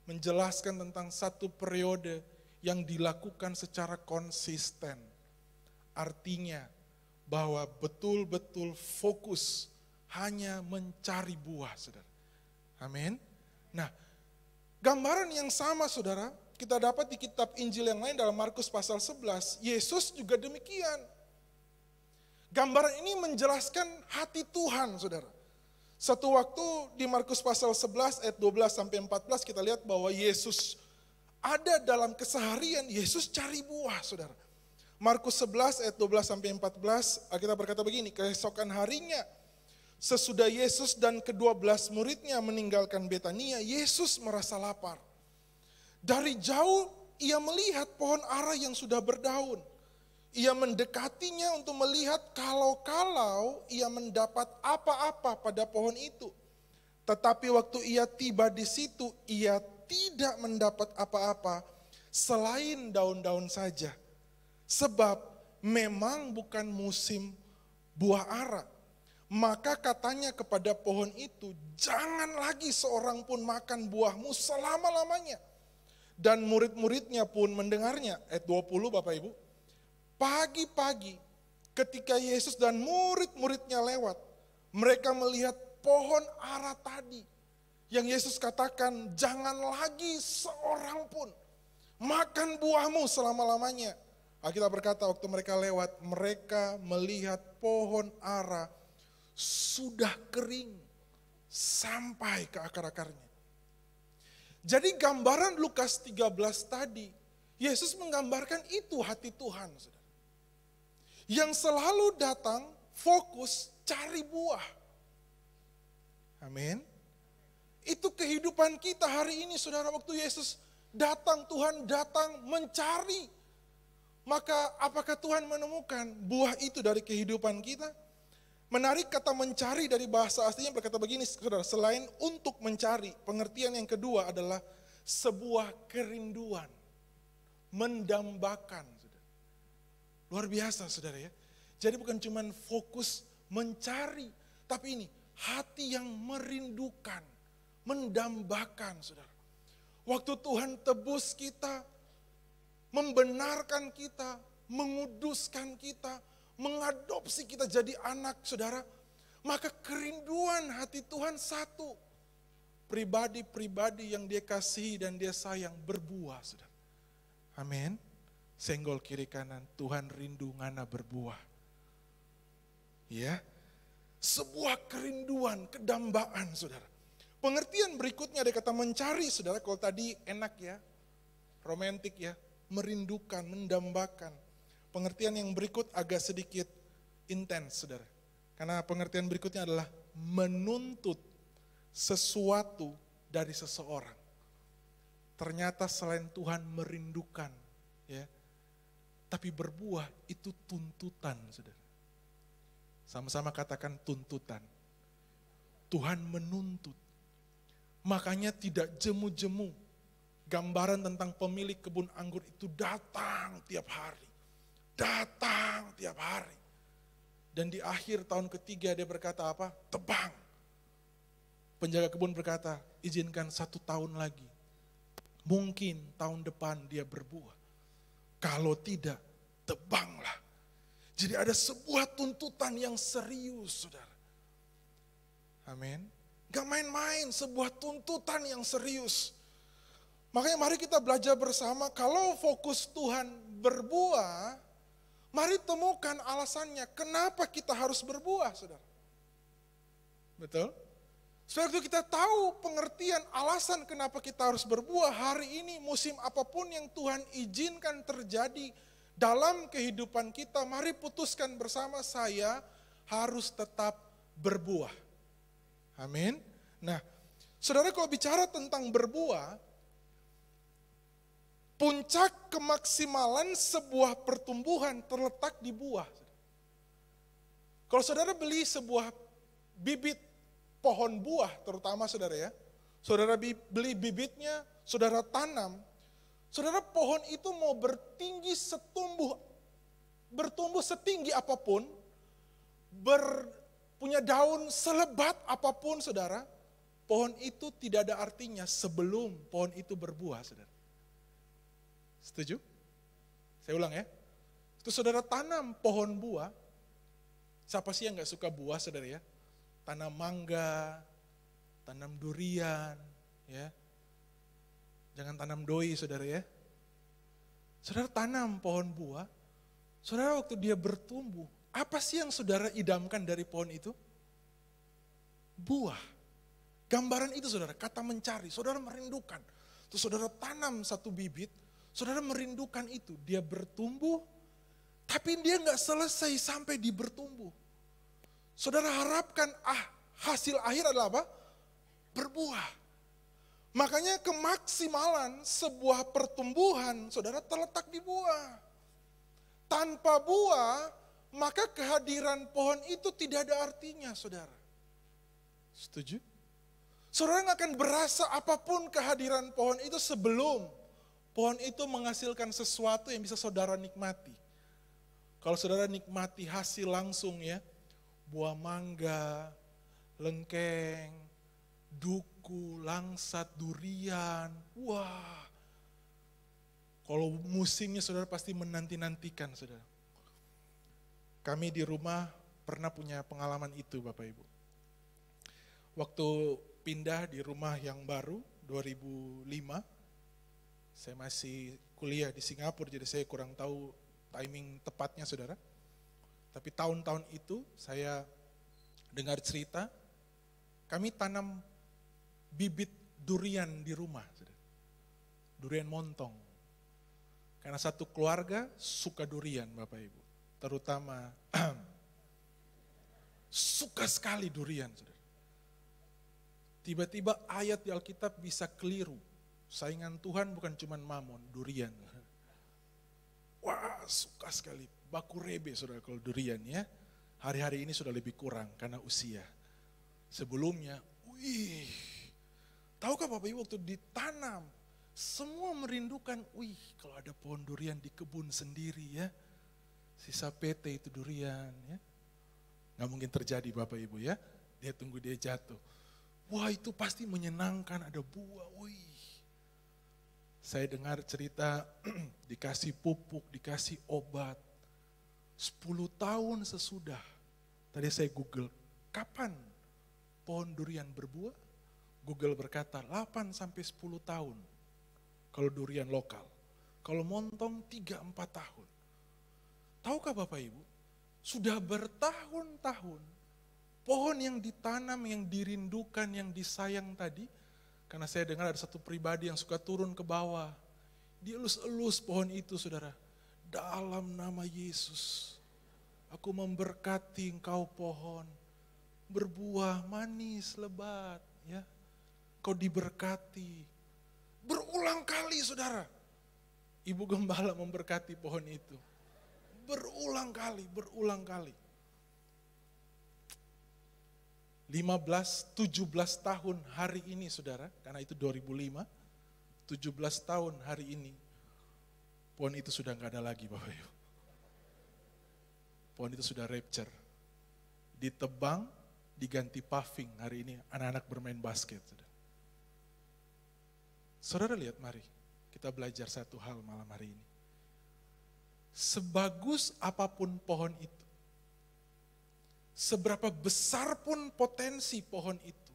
menjelaskan tentang satu periode yang dilakukan secara konsisten. Artinya bahwa betul-betul fokus hanya mencari buah, saudara. Amin. Nah, gambaran yang sama, saudara, kita dapat di kitab Injil yang lain dalam Markus pasal 11, Yesus juga demikian. Gambaran ini menjelaskan hati Tuhan, saudara. Satu waktu di Markus pasal 11 ayat 12 sampai 14 kita lihat bahwa Yesus ada dalam keseharian, Yesus cari buah, saudara. Markus 11 ayat 12 sampai 14, Alkitab berkata begini, keesokan harinya sesudah Yesus dan ke-12 muridnya meninggalkan Betania, Yesus merasa lapar. Dari jauh ia melihat pohon ara yang sudah berdaun. Ia mendekatinya untuk melihat kalau ia mendapat apa-apa pada pohon itu. Tetapi waktu ia tiba di situ, ia tidak mendapat apa-apa selain daun-daun saja. Sebab memang bukan musim buah ara. Maka katanya kepada pohon itu, jangan lagi seorang pun makan buahmu selama-lamanya. Dan murid-muridnya pun mendengarnya. Ayat 20 Bapak Ibu. Pagi-pagi ketika Yesus dan murid-muridnya lewat, mereka melihat pohon ara tadi. Yang Yesus katakan, jangan lagi seorang pun makan buahmu selama-lamanya. Alkitab berkata waktu mereka lewat, mereka melihat pohon ara sudah kering sampai ke akar-akarnya. Jadi gambaran Lukas 13 tadi, Yesus menggambarkan itu hati Tuhan. Saudara. Yang selalu datang, fokus, cari buah. Amin. Itu kehidupan kita hari ini saudara, waktu Yesus datang, Tuhan datang mencari. Maka apakah Tuhan menemukan buah itu dari kehidupan kita? Menarik kata mencari dari bahasa aslinya berkata begini saudara, selain untuk mencari, pengertian yang kedua adalah sebuah kerinduan, mendambakan. Saudara. Luar biasa saudara ya. Jadi bukan cuma fokus mencari, tapi ini hati yang merindukan, mendambakan saudara. Waktu Tuhan tebus kita, membenarkan kita, menguduskan kita, mengadopsi kita jadi anak saudara, maka kerinduan hati Tuhan satu, pribadi-pribadi yang dia kasihi dan dia sayang berbuah saudara. Amin. Senggol kiri kanan, Tuhan rindu ngana berbuah. Ya, sebuah kerinduan, kedambaan saudara. Pengertian berikutnya ada kata mencari saudara, kalau tadi enak ya, romantik ya, merindukan, mendambakan. Pengertian yang berikut agak sedikit intens saudara. Karena pengertian berikutnya adalah menuntut sesuatu dari seseorang. Ternyata selain Tuhan merindukan, ya, tapi berbuah itu tuntutan saudara. Sama-sama katakan tuntutan. Tuhan menuntut. Makanya tidak jemu-jemu. Gambaran tentang pemilik kebun anggur itu datang tiap hari. Datang tiap hari. Dan di akhir tahun ketiga dia berkata apa? Tebang. Penjaga kebun berkata, izinkan 1 tahun lagi. Mungkin tahun depan dia berbuah. Kalau tidak, tebanglah. Jadi ada sebuah tuntutan yang serius, saudara. Amin. Gak main-main, sebuah tuntutan yang serius. Makanya mari kita belajar bersama, kalau fokus Tuhan berbuah, mari temukan alasannya kenapa kita harus berbuah, saudara. Betul? Supaya kita tahu pengertian alasan kenapa kita harus berbuah hari ini, musim apapun yang Tuhan izinkan terjadi dalam kehidupan kita, mari putuskan bersama, saya harus tetap berbuah. Amin. Nah, saudara kalau bicara tentang berbuah, puncak kemaksimalan sebuah pertumbuhan terletak di buah. Kalau saudara beli sebuah bibit pohon buah terutama saudara ya, saudara beli bibitnya, saudara tanam, saudara pohon itu mau bertumbuh setinggi apapun, punya daun selebat apapun saudara, pohon itu tidak ada artinya sebelum pohon itu berbuah saudara. Setuju? Saya ulang ya. Itu saudara tanam pohon buah. Siapa sih yang gak suka buah saudara ya? Tanam mangga, tanam durian, ya. Jangan tanam doi saudara ya. Saudara tanam pohon buah, saudara waktu dia bertumbuh, apa sih yang saudara idamkan dari pohon itu? Buah. Gambaran itu saudara, kata mencari, saudara merindukan. Terus saudara tanam satu bibit, saudara merindukan itu, dia bertumbuh, tapi dia gak selesai sampai di bertumbuh. Saudara harapkan hasil akhir adalah apa? Berbuah. Makanya kemaksimalan sebuah pertumbuhan, saudara terletak di buah. Tanpa buah, maka kehadiran pohon itu tidak ada artinya, saudara. Setuju? Saudara gak akan berasa apapun kehadiran pohon itu sebelum pohon itu menghasilkan sesuatu yang bisa saudara nikmati. Kalau saudara nikmati hasil langsung ya, buah mangga, lengkeng, duku, langsat, durian, wah. Kalau musimnya saudara pasti menanti-nantikan saudara. Kami di rumah pernah punya pengalaman itu Bapak Ibu. Waktu pindah di rumah yang baru 2005, saya masih kuliah di Singapura, jadi saya kurang tahu timing tepatnya saudara. Tapi tahun-tahun itu saya dengar cerita, kami tanam bibit durian di rumah, saudara. Durian montong. Karena satu keluarga suka durian Bapak Ibu. Terutama suka sekali durian, saudara. Tiba-tiba ayat di Alkitab bisa keliru. Saingan Tuhan bukan cuma mamon, durian. Wah, suka sekali. Baku rebe saudara kalau durian ya. Hari-hari ini sudah lebih kurang karena usia. Sebelumnya, tahukah Bapak Ibu waktu ditanam, semua merindukan, kalau ada pohon durian di kebun sendiri ya. Sisa PT itu durian ya. Gak mungkin terjadi Bapak Ibu ya. Dia tunggu dia jatuh. Wah itu pasti menyenangkan, ada buah, Saya dengar cerita dikasih pupuk, dikasih obat. 10 tahun sesudah, tadi saya Google, kapan pohon durian berbuah? Google berkata 8 sampai 10 tahun kalau durian lokal. Kalau montong 3-4 tahun. Tahukah Bapak Ibu, sudah bertahun-tahun pohon yang ditanam, yang dirindukan, yang disayang tadi, karena saya dengar ada satu pribadi yang suka turun ke bawah. Dielus-elus pohon itu saudara. Dalam nama Yesus, aku memberkati engkau pohon. Berbuah manis, lebat. Ya, kau diberkati. Berulang kali saudara. Ibu gembala memberkati pohon itu. Berulang kali. 17 tahun hari ini saudara, karena itu 2005, 17 tahun hari ini, pohon itu sudah gak ada lagi Bapak Ibu. Pohon itu sudah rapture, ditebang, diganti paving hari ini, anak-anak bermain basket. Saudara lihat mari, kita belajar satu hal malam hari ini. Sebagus apapun pohon itu, seberapa besar pun potensi pohon itu,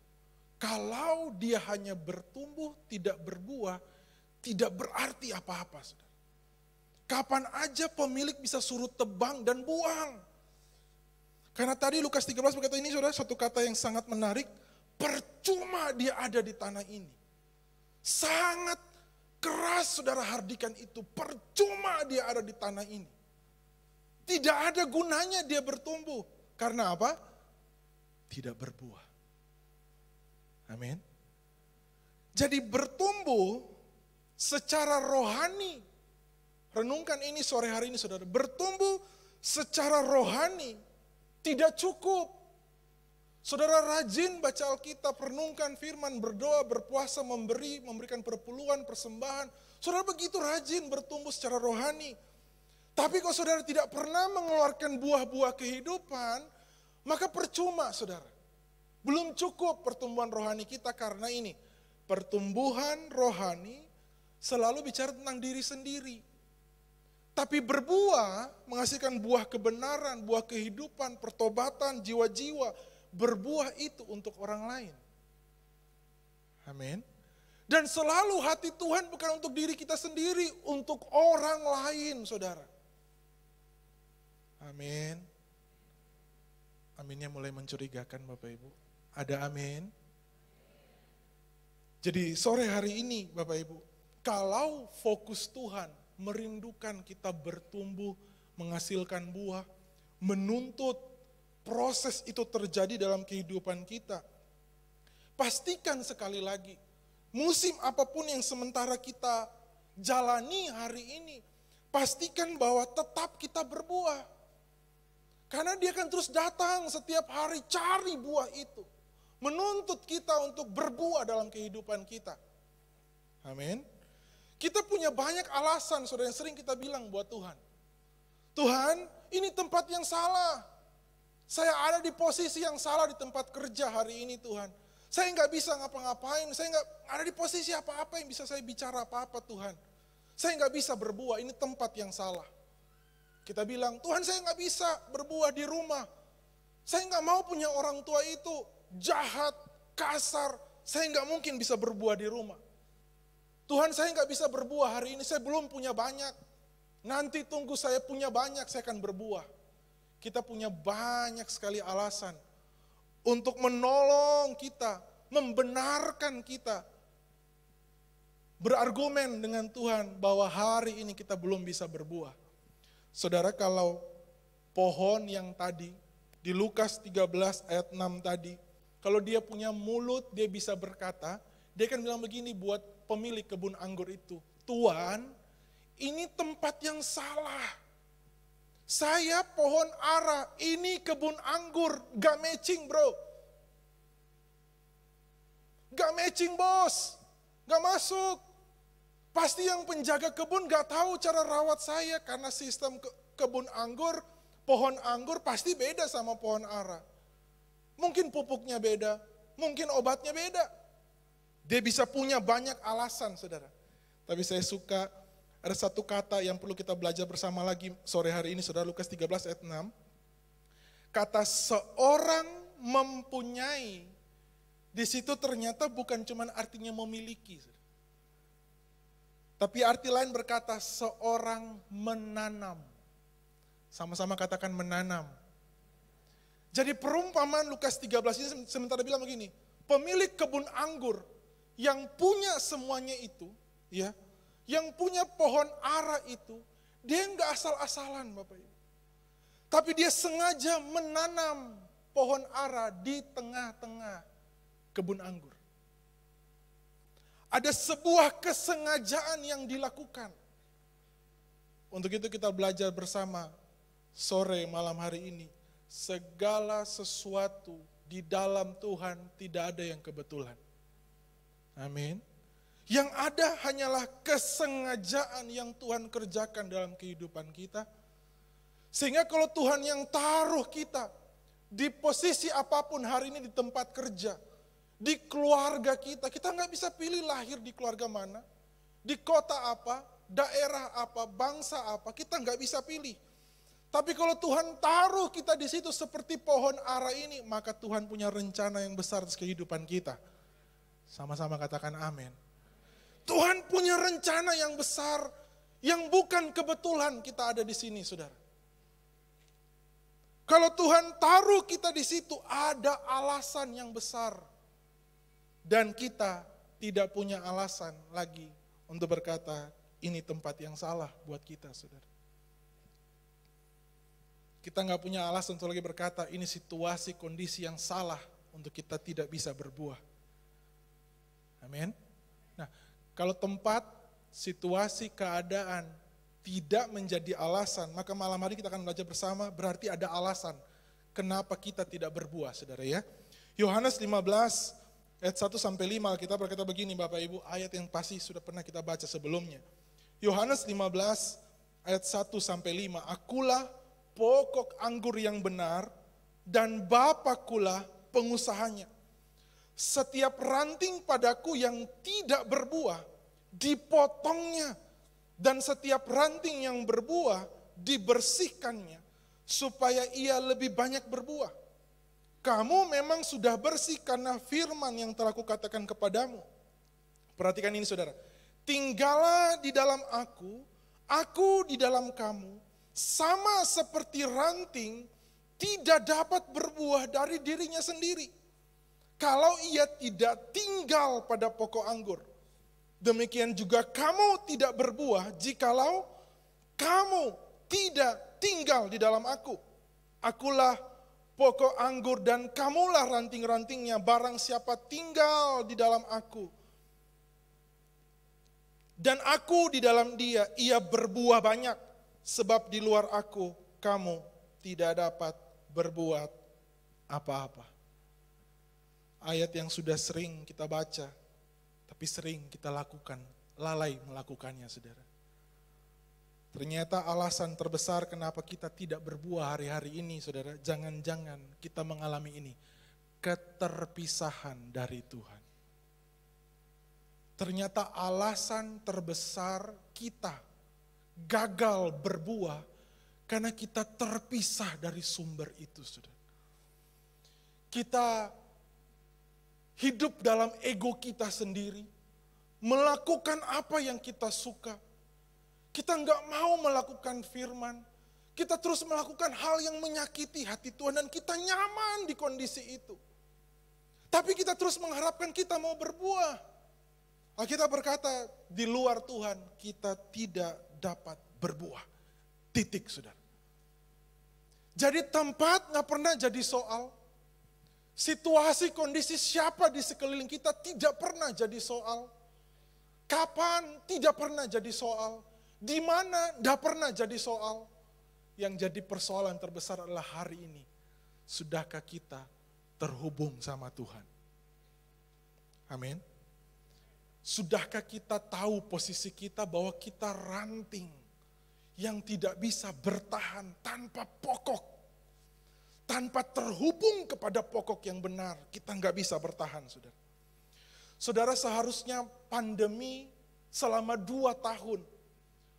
kalau dia hanya bertumbuh, tidak berbuah, tidak berarti apa-apa. Saudara. Kapan aja pemilik bisa suruh tebang dan buang. Karena tadi Lukas 13 berkata ini saudara, satu kata yang sangat menarik, percuma dia ada di tanah ini. Sangat keras saudara hardikan itu, percuma dia ada di tanah ini. Tidak ada gunanya dia bertumbuh. Karena apa? Tidak berbuah. Amin. Jadi bertumbuh secara rohani. Renungkan ini sore hari ini saudara. Bertumbuh secara rohani tidak cukup. Saudara rajin baca Alkitab, renungkan firman, berdoa, berpuasa, memberikan perpuluhan, persembahan. Saudara begitu rajin bertumbuh secara rohani. Tapi kalau saudara tidak pernah mengeluarkan buah-buah kehidupan, maka percuma saudara. Belum cukup pertumbuhan rohani kita karena ini. Pertumbuhan rohani selalu bicara tentang diri sendiri. Tapi berbuah, menghasilkan buah kebenaran, buah kehidupan, pertobatan, jiwa-jiwa. Berbuah itu untuk orang lain. Amin. Dan selalu hati Tuhan bukan untuk diri kita sendiri, untuk orang lain saudara. Amin. Aminnya mulai mencurigakan Bapak Ibu. Ada amin? Jadi sore hari ini Bapak Ibu, kalau fokus Tuhan merindukan kita bertumbuh, menghasilkan buah, menuntut proses itu terjadi dalam kehidupan kita. Pastikan sekali lagi, musim apapun yang sementara kita jalani hari ini, pastikan bahwa tetap kita berbuah. Karena dia akan terus datang setiap hari cari buah itu. Menuntut kita untuk berbuah dalam kehidupan kita. Amin. Kita punya banyak alasan saudara yang sering kita bilang buat Tuhan. Tuhan, ini tempat yang salah. Saya ada di posisi yang salah di tempat kerja hari ini Tuhan. Saya nggak bisa ngapa-ngapain, saya nggak ada di posisi apa-apa yang bisa saya bicara apa-apa Tuhan. Saya nggak bisa berbuah, ini tempat yang salah. Kita bilang, Tuhan saya nggak bisa berbuah di rumah. Saya nggak mau punya orang tua itu jahat, kasar. Saya nggak mungkin bisa berbuah di rumah. Tuhan saya nggak bisa berbuah hari ini, saya belum punya banyak. Nanti tunggu saya punya banyak, saya akan berbuah. Kita punya banyak sekali alasan untuk menolong kita, membenarkan kita, berargumen dengan Tuhan bahwa hari ini kita belum bisa berbuah. Saudara, kalau pohon yang tadi, di Lukas 13 ayat 6 tadi, kalau dia punya mulut, dia bisa berkata, dia akan bilang begini buat pemilik kebun anggur itu, Tuan, ini tempat yang salah. Saya pohon ara, ini kebun anggur, gak matching bro. Gak matching bos, gak masuk. Pasti yang penjaga kebun gak tahu cara rawat saya, karena sistem kebun anggur, pohon anggur pasti beda sama pohon ara. Mungkin pupuknya beda, mungkin obatnya beda. Dia bisa punya banyak alasan, saudara. Tapi saya suka ada satu kata yang perlu kita belajar bersama lagi sore hari ini, saudara. Lukas 13 ayat 6. Kata seorang mempunyai, di situ ternyata bukan cuma artinya memiliki. Tapi arti lain berkata seorang menanam. Sama-sama katakan menanam. Jadi perumpamaan Lukas 13 ini sementara bilang begini, pemilik kebun anggur yang punya semuanya itu, ya, yang punya pohon ara itu, dia enggak asal-asalan Bapak Ibu. Tapi dia sengaja menanam pohon ara di tengah-tengah kebun anggur. Ada sebuah kesengajaan yang dilakukan. Untuk itu kita belajar bersama sore malam hari ini. Segala sesuatu di dalam Tuhan tidak ada yang kebetulan. Amin. Yang ada hanyalah kesengajaan yang Tuhan kerjakan dalam kehidupan kita. Sehingga kalau Tuhan yang taruh kita di posisi apapun hari ini, di tempat kerja, di keluarga kita nggak bisa pilih lahir di keluarga mana, di kota apa, daerah apa, bangsa apa, kita nggak bisa pilih. Tapi kalau Tuhan taruh kita di situ seperti pohon ara ini, maka Tuhan punya rencana yang besar atas kehidupan kita. Sama-sama katakan amin. Tuhan punya rencana yang besar, yang bukan kebetulan kita ada di sini, saudara. Kalau Tuhan taruh kita di situ, ada alasan yang besar. Dan kita tidak punya alasan lagi untuk berkata, ini tempat yang salah buat kita, saudara. Kita nggak punya alasan untuk lagi berkata, ini situasi, kondisi yang salah untuk kita tidak bisa berbuah. Amin. Nah, kalau tempat, situasi, keadaan tidak menjadi alasan, maka malam hari kita akan belajar bersama, berarti ada alasan kenapa kita tidak berbuah, saudara ya. Yohanes 15 ayat 1-5 kita berkata begini Bapak Ibu, ayat yang pasti sudah pernah kita baca sebelumnya. Yohanes 15 ayat 1-5, akulah pokok anggur yang benar dan Bapakulah pengusahanya. Setiap ranting padaku yang tidak berbuah dipotongnya, dan setiap ranting yang berbuah dibersihkannya supaya ia lebih banyak berbuah. Kamu memang sudah bersih karena firman yang telah kukatakan kepadamu. Perhatikan ini saudara. Tinggallah di dalam aku di dalam kamu. Sama seperti ranting tidak dapat berbuah dari dirinya sendiri kalau ia tidak tinggal pada pokok anggur. Demikian juga kamu tidak berbuah jikalau kamu tidak tinggal di dalam aku. Akulah pokok anggur dan kamulah ranting-rantingnya. Barang siapa tinggal di dalam aku dan aku di dalam dia, ia berbuah banyak. Sebab di luar aku, kamu tidak dapat berbuat apa-apa. Ayat yang sudah sering kita baca, tapi sering kita lakukan, lalai melakukannya, saudara. Ternyata alasan terbesar kenapa kita tidak berbuah hari-hari ini, saudara, jangan-jangan kita mengalami ini, keterpisahan dari Tuhan. Ternyata alasan terbesar kita gagal berbuah karena kita terpisah dari sumber itu, saudara. Kita hidup dalam ego kita sendiri, melakukan apa yang kita suka. Kita nggak mau melakukan firman. Kita terus melakukan hal yang menyakiti hati Tuhan dan kita nyaman di kondisi itu. Tapi kita terus mengharapkan kita mau berbuah. Alkitab berkata, di luar Tuhan kita tidak dapat berbuah. Titik, saudara. Jadi tempat nggak pernah jadi soal. Situasi, kondisi siapa di sekeliling kita tidak pernah jadi soal. Kapan tidak pernah jadi soal. Di mana tidak pernah jadi soal. Yang jadi persoalan terbesar adalah hari ini. Sudahkah kita terhubung sama Tuhan? Amin. Sudahkah kita tahu posisi kita bahwa kita ranting yang tidak bisa bertahan tanpa pokok. Tanpa terhubung kepada pokok yang benar, kita nggak bisa bertahan, saudara. Saudara, seharusnya pandemi selama 2 tahun,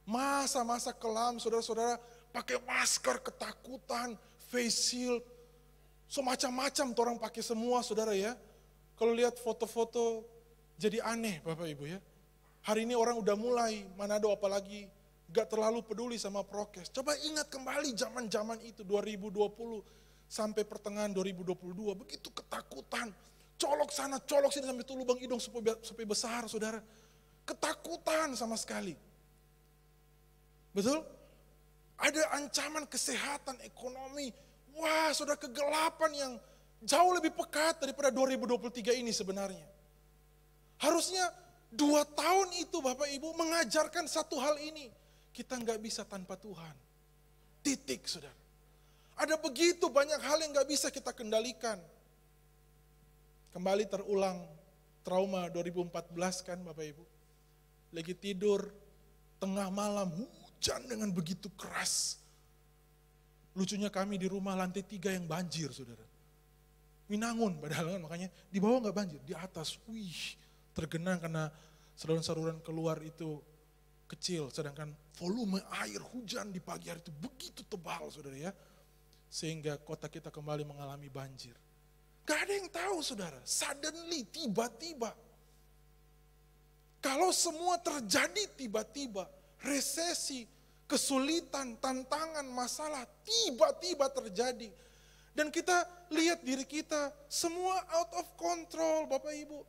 masa-masa kelam, saudara-saudara pakai masker, ketakutan, face shield, semacam-macam orang pakai semua, saudara ya. Kalau lihat foto-foto jadi aneh, Bapak Ibu ya. Hari ini orang udah mulai, Manado apalagi, gak terlalu peduli sama prokes. Coba ingat kembali zaman-zaman itu, 2020 sampai pertengahan 2022, begitu ketakutan. Colok sana, colok sini sampai tuh lubang hidung sampai besar, saudara. Ketakutan sama sekali. Betul? Ada ancaman kesehatan, ekonomi. Wah, saudara, kegelapan yang jauh lebih pekat daripada 2023 ini sebenarnya. Harusnya 2 tahun itu Bapak Ibu mengajarkan satu hal ini. Kita nggak bisa tanpa Tuhan. Titik, saudara. Ada begitu banyak hal yang gak bisa kita kendalikan. Kembali terulang trauma 2014 kan Bapak Ibu. Lagi tidur, tengah malam hujan dengan begitu keras. Lucunya kami di rumah lantai 3 yang banjir, saudara. Winangun padahal kan, makanya di bawah gak banjir, di atas. Wih, tergenang karena saluran-saluran keluar itu kecil. Sedangkan volume air hujan di pagi hari itu begitu tebal, saudara ya. Sehingga kota kita kembali mengalami banjir. Gak ada yang tahu, saudara. Suddenly, tiba-tiba. Kalau semua terjadi tiba-tiba, resesi, kesulitan, tantangan, masalah, tiba-tiba terjadi. Dan kita lihat diri kita, semua out of control, Bapak Ibu.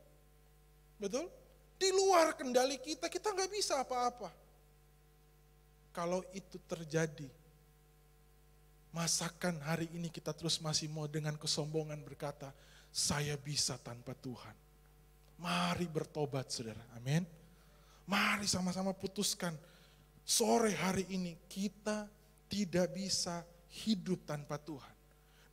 Betul? Di luar kendali kita gak bisa apa-apa. Kalau itu terjadi, masakan hari ini kita terus masih mau dengan kesombongan berkata, saya bisa tanpa Tuhan. Mari bertobat, saudara. Amin. Mari sama-sama putuskan. Sore hari ini kita tidak bisa hidup tanpa Tuhan.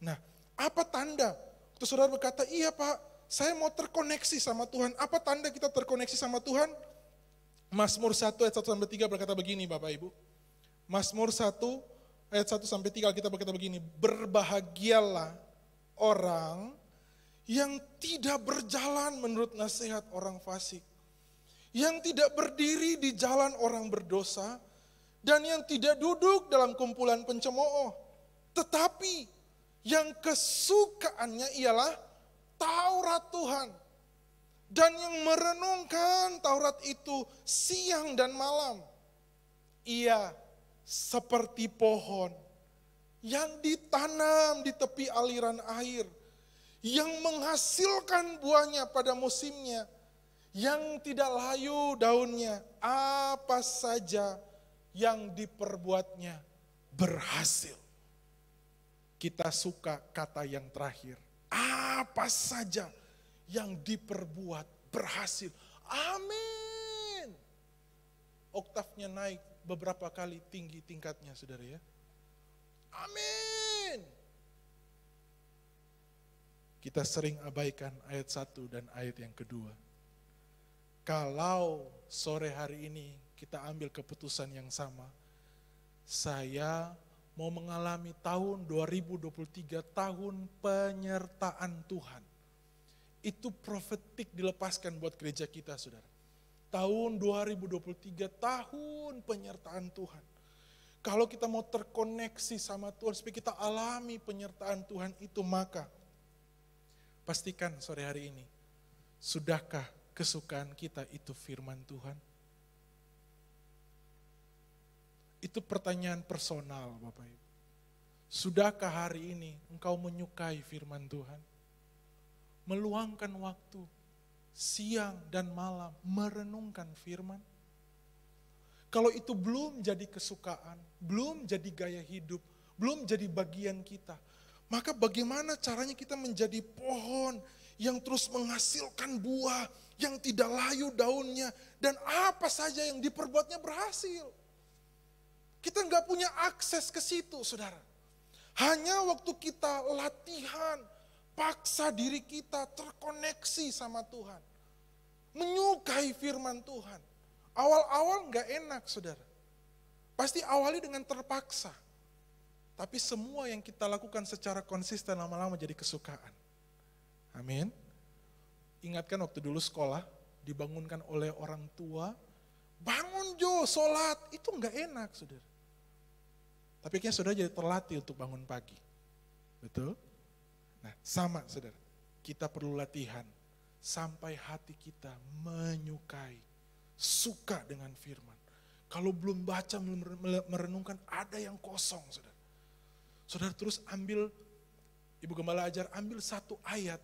Nah, apa tanda? Terus saudara berkata, iya Pak, saya mau terkoneksi sama Tuhan. Apa tanda kita terkoneksi sama Tuhan? Mazmur 1 ayat 1-3 berkata begini Bapak Ibu. Mazmur 1 ayat 1-3 kita berkata begini, berbahagialah orang yang tidak berjalan menurut nasihat orang fasik, yang tidak berdiri di jalan orang berdosa, dan yang tidak duduk dalam kumpulan pencemooh, tetapi yang kesukaannya ialah Taurat Tuhan, dan yang merenungkan Taurat itu siang dan malam. Ia seperti pohon yang ditanam di tepi aliran air, yang menghasilkan buahnya pada musimnya, yang tidak layu daunnya, apa saja yang diperbuatnya berhasil. Kita suka kata yang terakhir, apa saja yang diperbuat berhasil. Amin. Oktavnya naik beberapa kali tinggi tingkatnya, saudara ya. Amin. Kita sering abaikan ayat 1 dan ayat yang kedua. Kalau sore hari ini kita ambil keputusan yang sama, saya mau mengalami tahun 2023, tahun penyertaan Tuhan. Itu profetik dilepaskan buat gereja kita, saudara. Tahun 2023, tahun penyertaan Tuhan. Kalau kita mau terkoneksi sama Tuhan, supaya kita alami penyertaan Tuhan itu, maka pastikan sore hari ini, sudahkah kesukaan kita itu firman Tuhan? Itu pertanyaan personal Bapak Ibu. Sudahkah hari ini engkau menyukai firman Tuhan? Meluangkan waktu siang dan malam merenungkan firman? Kalau itu belum jadi kesukaan, belum jadi gaya hidup, belum jadi bagian kita, maka bagaimana caranya kita menjadi pohon yang terus menghasilkan buah, yang tidak layu daunnya, dan apa saja yang diperbuatnya berhasil. Kita nggak punya akses ke situ, saudara. Hanya waktu kita latihan, paksa diri kita terkoneksi sama Tuhan. Menyukai firman Tuhan. Awal-awal nggak enak, saudara. Pasti awali dengan terpaksa. Tapi semua yang kita lakukan secara konsisten lama-lama jadi kesukaan. Amin. Ingatkan waktu dulu sekolah, dibangunkan oleh orang tua, bangun Jo, sholat, itu nggak enak, saudara. Tapi kayaknya saudara jadi terlatih untuk bangun pagi. Betul? Nah, sama saudara, kita perlu latihan sampai hati kita menyukai, suka dengan firman. Kalau belum baca, belum merenungkan, ada yang kosong, saudara. Saudara terus ambil, Ibu Gembala ajar, ambil satu ayat.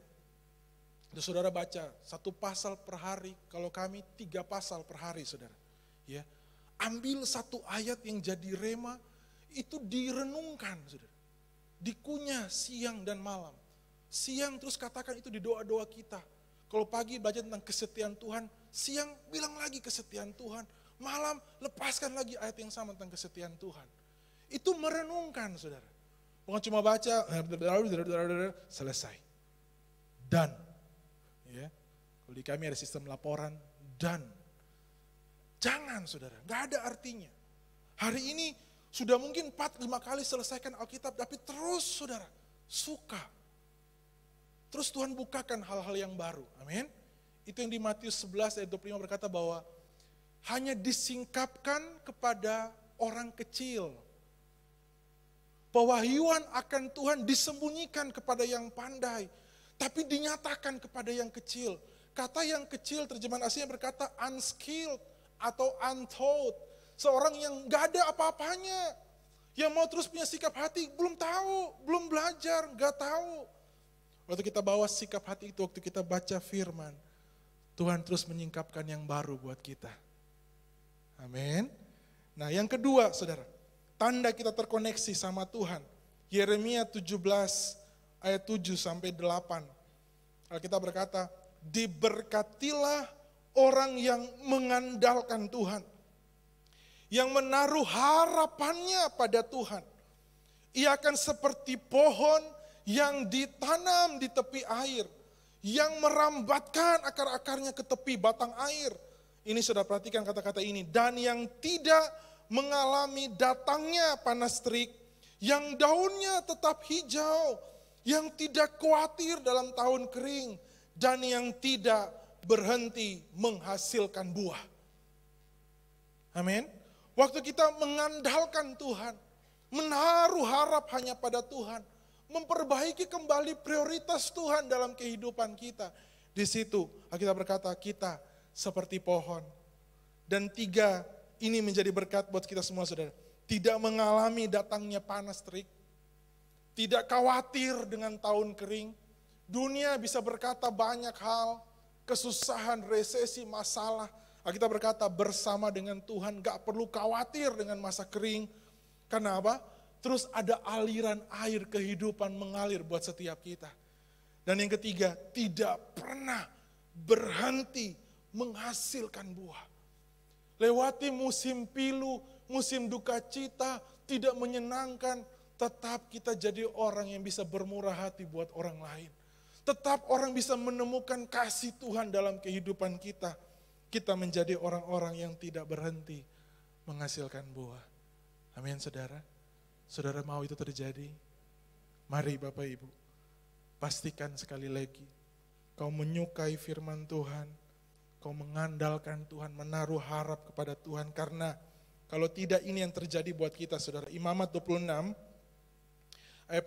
Dan saudara baca, satu pasal per hari, kalau kami 3 pasal per hari, saudara. Ya, ambil satu ayat yang jadi rema, itu direnungkan, saudara. Dikunyah siang dan malam. Siang terus katakan itu di doa-doa kita. Kalau pagi baca tentang kesetiaan Tuhan, siang bilang lagi kesetiaan Tuhan. Malam lepaskan lagi ayat yang sama tentang kesetiaan Tuhan. Itu merenungkan, saudara. Bukan cuma baca, selesai. Dan, ya, kalau di kami ada sistem laporan, dan. Jangan, saudara, gak ada artinya. Hari ini sudah mungkin 4-5 kali selesaikan Alkitab, tapi terus, saudara, suka. Terus Tuhan bukakan hal-hal yang baru, amin. Itu yang di Matius 11 ayat 25 berkata bahwa hanya disingkapkan kepada orang kecil. Pewahyuan akan Tuhan disembunyikan kepada yang pandai, tapi dinyatakan kepada yang kecil. Kata yang kecil terjemahan aslinya berkata unskilled atau untaught. Seorang yang gak ada apa-apanya, yang mau terus punya sikap hati, belum tahu, belum belajar, gak tahu. Waktu kita bawa sikap hati itu, waktu kita baca firman, Tuhan terus menyingkapkan yang baru buat kita. Amin. Nah yang kedua, saudara, tanda kita terkoneksi sama Tuhan. Yeremia 17 ayat 7 sampai 8. Alkitab berkata, diberkatilah orang yang mengandalkan Tuhan, yang menaruh harapannya pada Tuhan. Ia akan seperti pohon yang ditanam di tepi air, yang merambatkan akar-akarnya ke tepi batang air. Ini sudah perhatikan kata-kata ini. Dan yang tidak mengalami datangnya panas terik, yang daunnya tetap hijau, yang tidak khawatir dalam tahun kering, dan yang tidak berhenti menghasilkan buah. Amin. Waktu kita mengandalkan Tuhan, menaruh harap hanya pada Tuhan, memperbaiki kembali prioritas Tuhan dalam kehidupan kita. Di situ kita berkata kita seperti pohon. Dan 3, ini menjadi berkat buat kita semua, saudara. Tidak mengalami datangnya panas terik, tidak khawatir dengan tahun kering. Dunia bisa berkata banyak hal, kesusahan, resesi, masalah. Kita berkata bersama dengan Tuhan gak perlu khawatir dengan masa kering. Karena apa? Terus ada aliran air kehidupan mengalir buat setiap kita. Dan yang ketiga, tidak pernah berhenti menghasilkan buah. Lewati musim pilu, musim duka cita, tidak menyenangkan, tetap kita jadi orang yang bisa bermurah hati buat orang lain. Tetap orang bisa menemukan kasih Tuhan dalam kehidupan kita. Kita menjadi orang-orang yang tidak berhenti menghasilkan buah. Amin, saudara. Saudara mau itu terjadi? Mari Bapak Ibu, pastikan sekali lagi, kau menyukai firman Tuhan, kau mengandalkan Tuhan, menaruh harap kepada Tuhan, karena kalau tidak ini yang terjadi buat kita, saudara. Imamat 26, ayat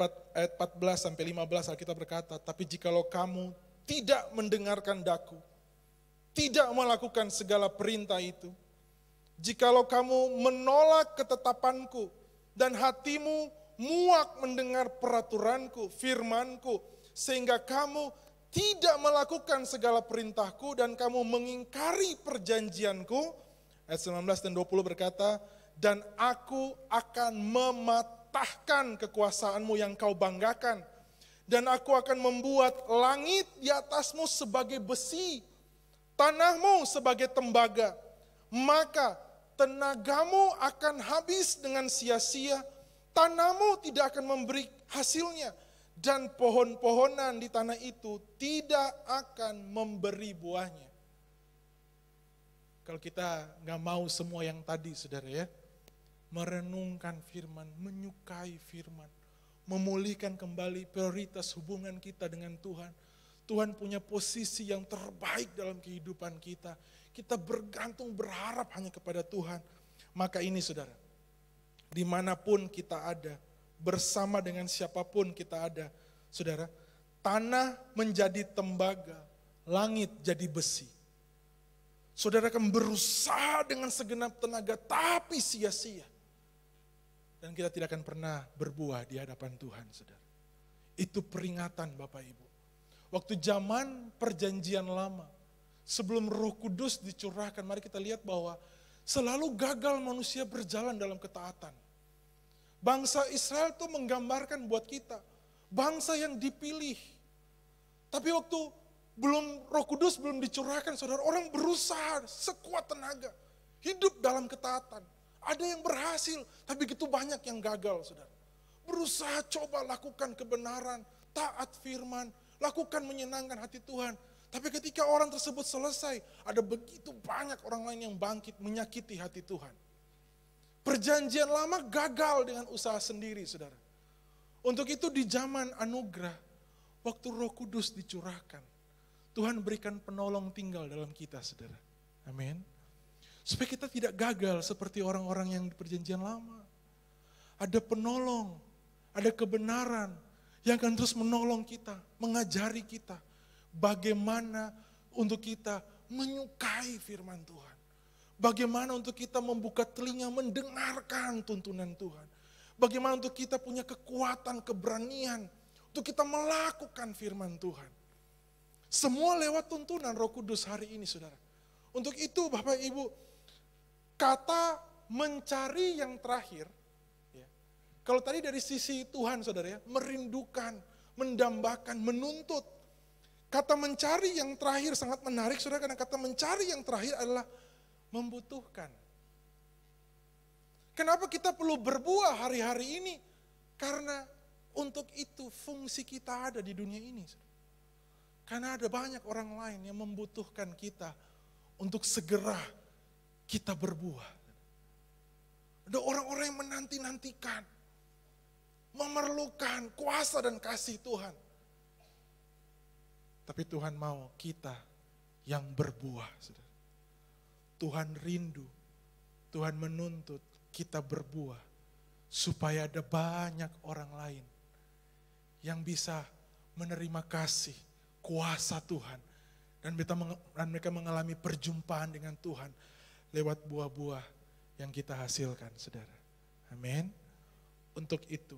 14 sampai 15 Alkitab berkata, tapi jikalau kamu tidak mendengarkan daku, tidak melakukan segala perintah itu, Jikalau kamu menolak ketetapanku dan hatimu muak mendengar peraturanku, firmanku, sehingga kamu tidak melakukan segala perintahku dan kamu mengingkari perjanjianku. Ayat 19 dan 20 berkata, dan aku akan mematahkan kekuasaanmu yang kau banggakan. Dan aku akan membuat langit di atasmu sebagai besi, tanahmu sebagai tembaga. Maka tenagamu akan habis dengan sia-sia, tanahmu tidak akan memberi hasilnya, dan pohon-pohonan di tanah itu tidak akan memberi buahnya. Kalau kita nggak mau semua yang tadi, saudara ya, merenungkan firman, menyukai firman, memulihkan kembali prioritas hubungan kita dengan Tuhan. Tuhan punya posisi yang terbaik dalam kehidupan kita. Kita bergantung, berharap hanya kepada Tuhan. Maka ini saudara, dimanapun kita ada, bersama dengan siapapun kita ada, saudara, tanah menjadi tembaga, langit jadi besi. Saudara akan berusaha dengan segenap tenaga, tapi sia-sia. Dan kita tidak akan pernah berbuah di hadapan Tuhan, saudara. Itu peringatan Bapak Ibu. Waktu zaman perjanjian lama, sebelum Roh Kudus dicurahkan, mari kita lihat bahwa selalu gagal manusia berjalan dalam ketaatan. Bangsa Israel itu menggambarkan buat kita, bangsa yang dipilih. Tapi waktu Roh Kudus belum dicurahkan, saudara, orang berusaha sekuat tenaga, hidup dalam ketaatan. Ada yang berhasil, tapi begitu banyak yang gagal, saudara. Berusaha coba lakukan kebenaran, taat firman, lakukan menyenangkan hati Tuhan. Tapi ketika orang tersebut selesai, ada begitu banyak orang lain yang bangkit menyakiti hati Tuhan. Perjanjian lama gagal dengan usaha sendiri, saudara. Untuk itu di zaman anugerah, waktu Roh Kudus dicurahkan, Tuhan berikan penolong tinggal dalam kita, saudara. Amin. Supaya kita tidak gagal seperti orang-orang yang di perjanjian lama. Ada penolong, ada kebenaran yang akan terus menolong kita, mengajari kita bagaimana untuk kita menyukai firman Tuhan. Bagaimana untuk kita membuka telinga mendengarkan tuntunan Tuhan. Bagaimana untuk kita punya kekuatan, keberanian untuk kita melakukan firman Tuhan. Semua lewat tuntunan Roh Kudus hari ini, saudara. Untuk itu Bapak Ibu, kata mencari yang terakhir, ya, kalau tadi dari sisi Tuhan, saudara ya, merindukan, mendambakan, menuntut. Kata mencari yang terakhir sangat menarik, saudara, karena kata mencari yang terakhir adalah membutuhkan. Kenapa kita perlu berbuah hari-hari ini? Karena untuk itu fungsi kita ada di dunia ini, saudara. Karena ada banyak orang lain yang membutuhkan kita untuk segera kita berbuah. Ada orang-orang yang menanti-nantikan, memerlukan kuasa dan kasih Tuhan. Tapi Tuhan mau kita yang berbuah, saudara. Tuhan rindu, Tuhan menuntut kita berbuah, supaya ada banyak orang lain yang bisa menerima kasih, kuasa Tuhan, dan mereka mengalami perjumpaan dengan Tuhan lewat buah-buah yang kita hasilkan, saudara. Amin. Untuk itu,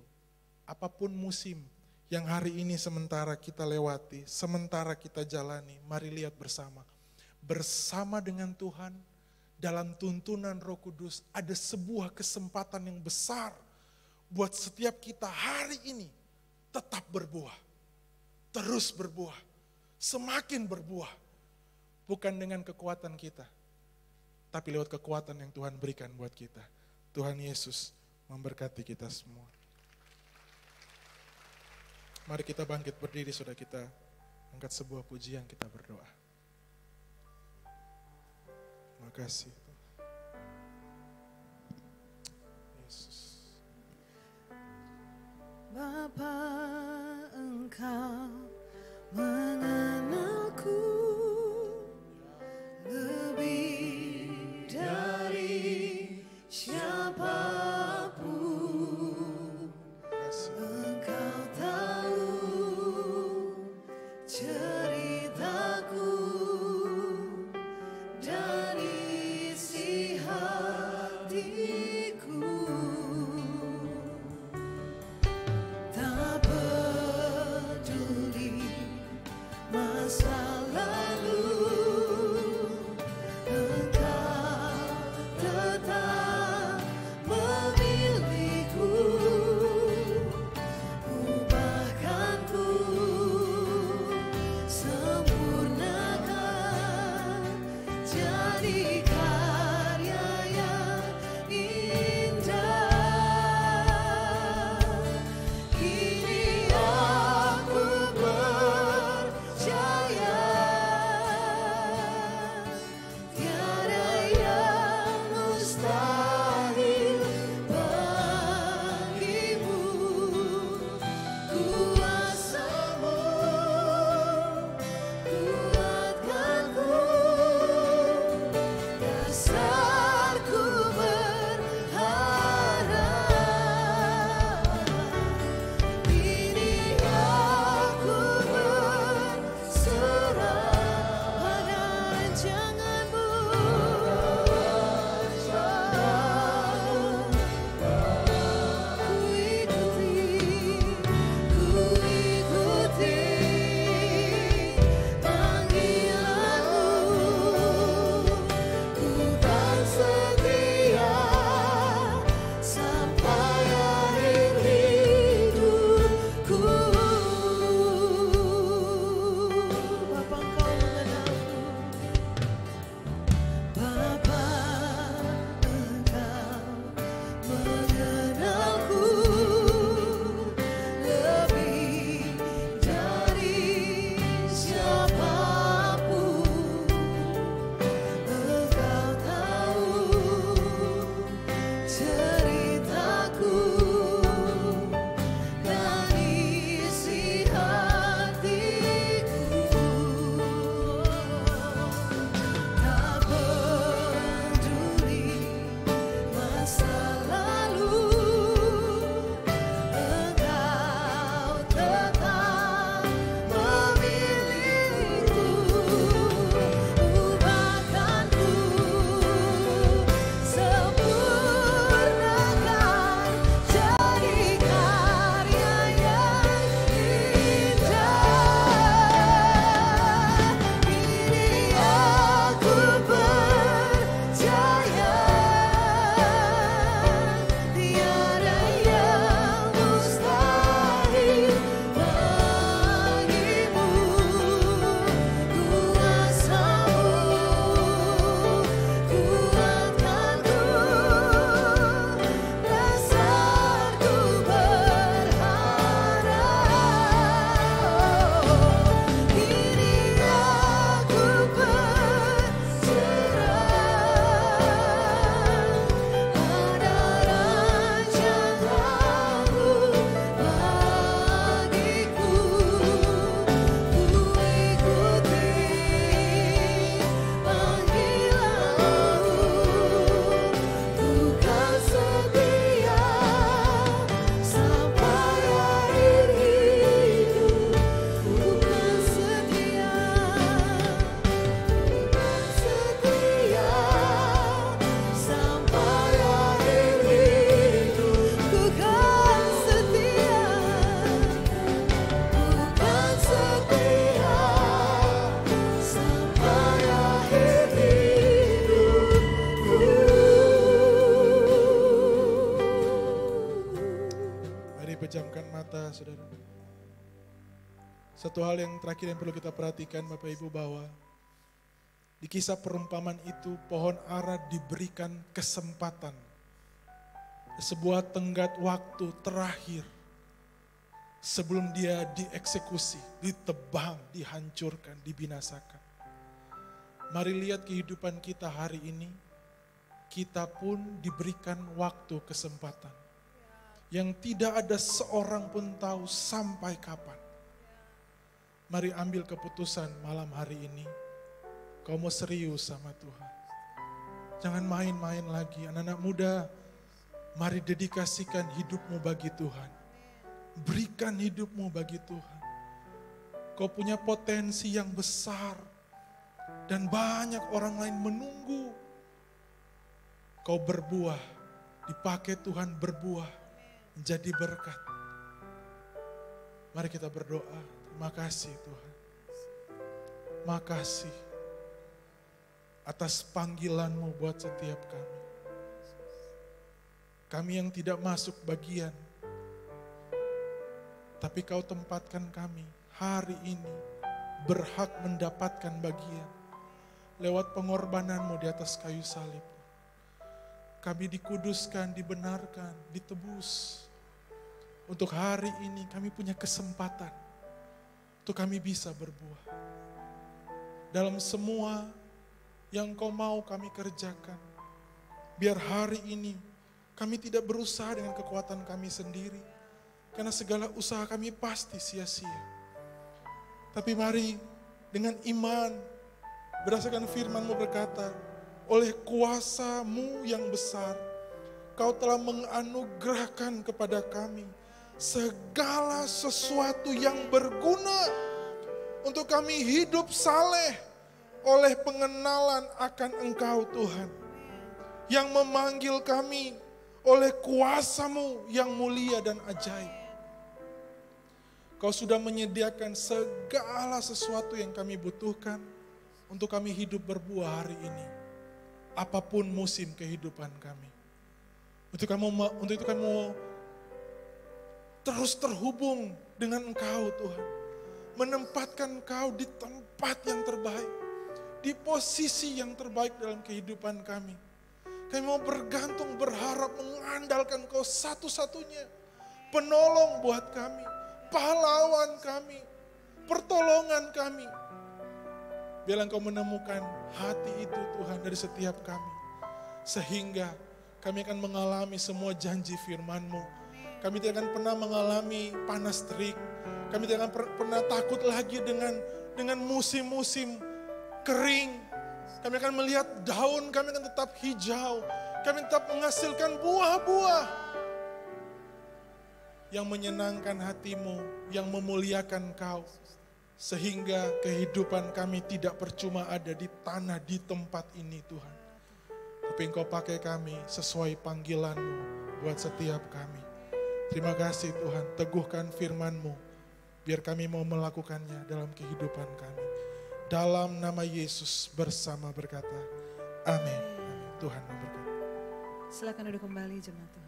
apapun musim yang hari ini sementara kita lewati, sementara kita jalani, mari lihat bersama. Bersama dengan Tuhan, dalam tuntunan Roh Kudus, ada sebuah kesempatan yang besar buat setiap kita hari ini tetap berbuah. Terus berbuah. Semakin berbuah, bukan dengan kekuatan kita, tapi lewat kekuatan yang Tuhan berikan buat kita. Tuhan Yesus memberkati kita semua. Mari kita bangkit berdiri, saudara, kita angkat sebuah pujian, kita berdoa. Terima kasih. Yesus. Bapa, Engkau mengenalku lebih dari siapapun. Engkau tahu ceritaku dan isi hati. pejamkan mata, saudara. Satu hal yang terakhir yang perlu kita perhatikan Bapak Ibu, bahwa di kisah perumpamaan itu pohon ara diberikan kesempatan. Sebuah tenggat waktu terakhir sebelum dia dieksekusi, ditebang, dihancurkan, dibinasakan. Mari lihat kehidupan kita hari ini, kita pun diberikan waktu kesempatan. Yang tidak ada seorang pun tahu sampai kapan. Mari ambil keputusan malam hari ini, kau mau serius sama Tuhan. Jangan main-main lagi, anak-anak muda. Mari dedikasikan hidupmu bagi Tuhan. Berikan hidupmu bagi Tuhan. Kau punya potensi yang besar. Dan banyak orang lain menunggu. Kau berbuah. Dipakai Tuhan berbuah. Menjadi berkat. Mari kita berdoa. Terima kasih Tuhan. Makasih. Atas panggilan-Mu buat setiap kami. Kami yang tidak masuk bagian, tapi Kau tempatkan kami hari ini berhak mendapatkan bagian lewat pengorbanan-Mu di atas kayu salib. Kami dikuduskan, dibenarkan, ditebus. Untuk hari ini kami punya kesempatan untuk kami bisa berbuah. Dalam semua yang Kau mau kami kerjakan, biar hari ini kami tidak berusaha dengan kekuatan kami sendiri. Karena segala usaha kami pasti sia-sia. Tapi mari dengan iman, berdasarkan firman-Mu berkata, oleh kuasa-Mu yang besar, Kau telah menganugerahkan kepada kami segala sesuatu yang berguna untuk kami hidup saleh oleh pengenalan akan Engkau Tuhan. Yang memanggil kami oleh kuasa-Mu yang mulia dan ajaib. Kau sudah menyediakan segala sesuatu yang kami butuhkan untuk kami hidup berbuah hari ini. Apapun musim kehidupan kami. Untuk itu kami mau terus terhubung dengan Engkau Tuhan. Menempatkan Engkau di tempat yang terbaik. Di posisi yang terbaik dalam kehidupan kami. Kami mau bergantung, berharap, mengandalkan Kau satu-satunya. Penolong buat kami, pahlawan kami, pertolongan kami. Biarlah Engkau menemukan hati itu Tuhan dari setiap kami. Sehingga kami akan mengalami semua janji firman-Mu. Kami tidak akan pernah mengalami panas terik. Kami tidak akan pernah takut lagi dengan musim-musim kering. Kami akan melihat daun, kami akan tetap hijau. Kami tetap menghasilkan buah-buah yang menyenangkan hati-Mu, yang memuliakan Kau. Sehingga kehidupan kami tidak percuma ada di tanah, di tempat ini Tuhan. Tapi Engkau pakai kami sesuai panggilan-Mu buat setiap kami. Terima kasih Tuhan, teguhkan firman-Mu. Biar kami mau melakukannya dalam kehidupan kami. Dalam nama Yesus bersama berkata, amin. Tuhan memberkati. Silakan duduk kembali jemaat Tuhan.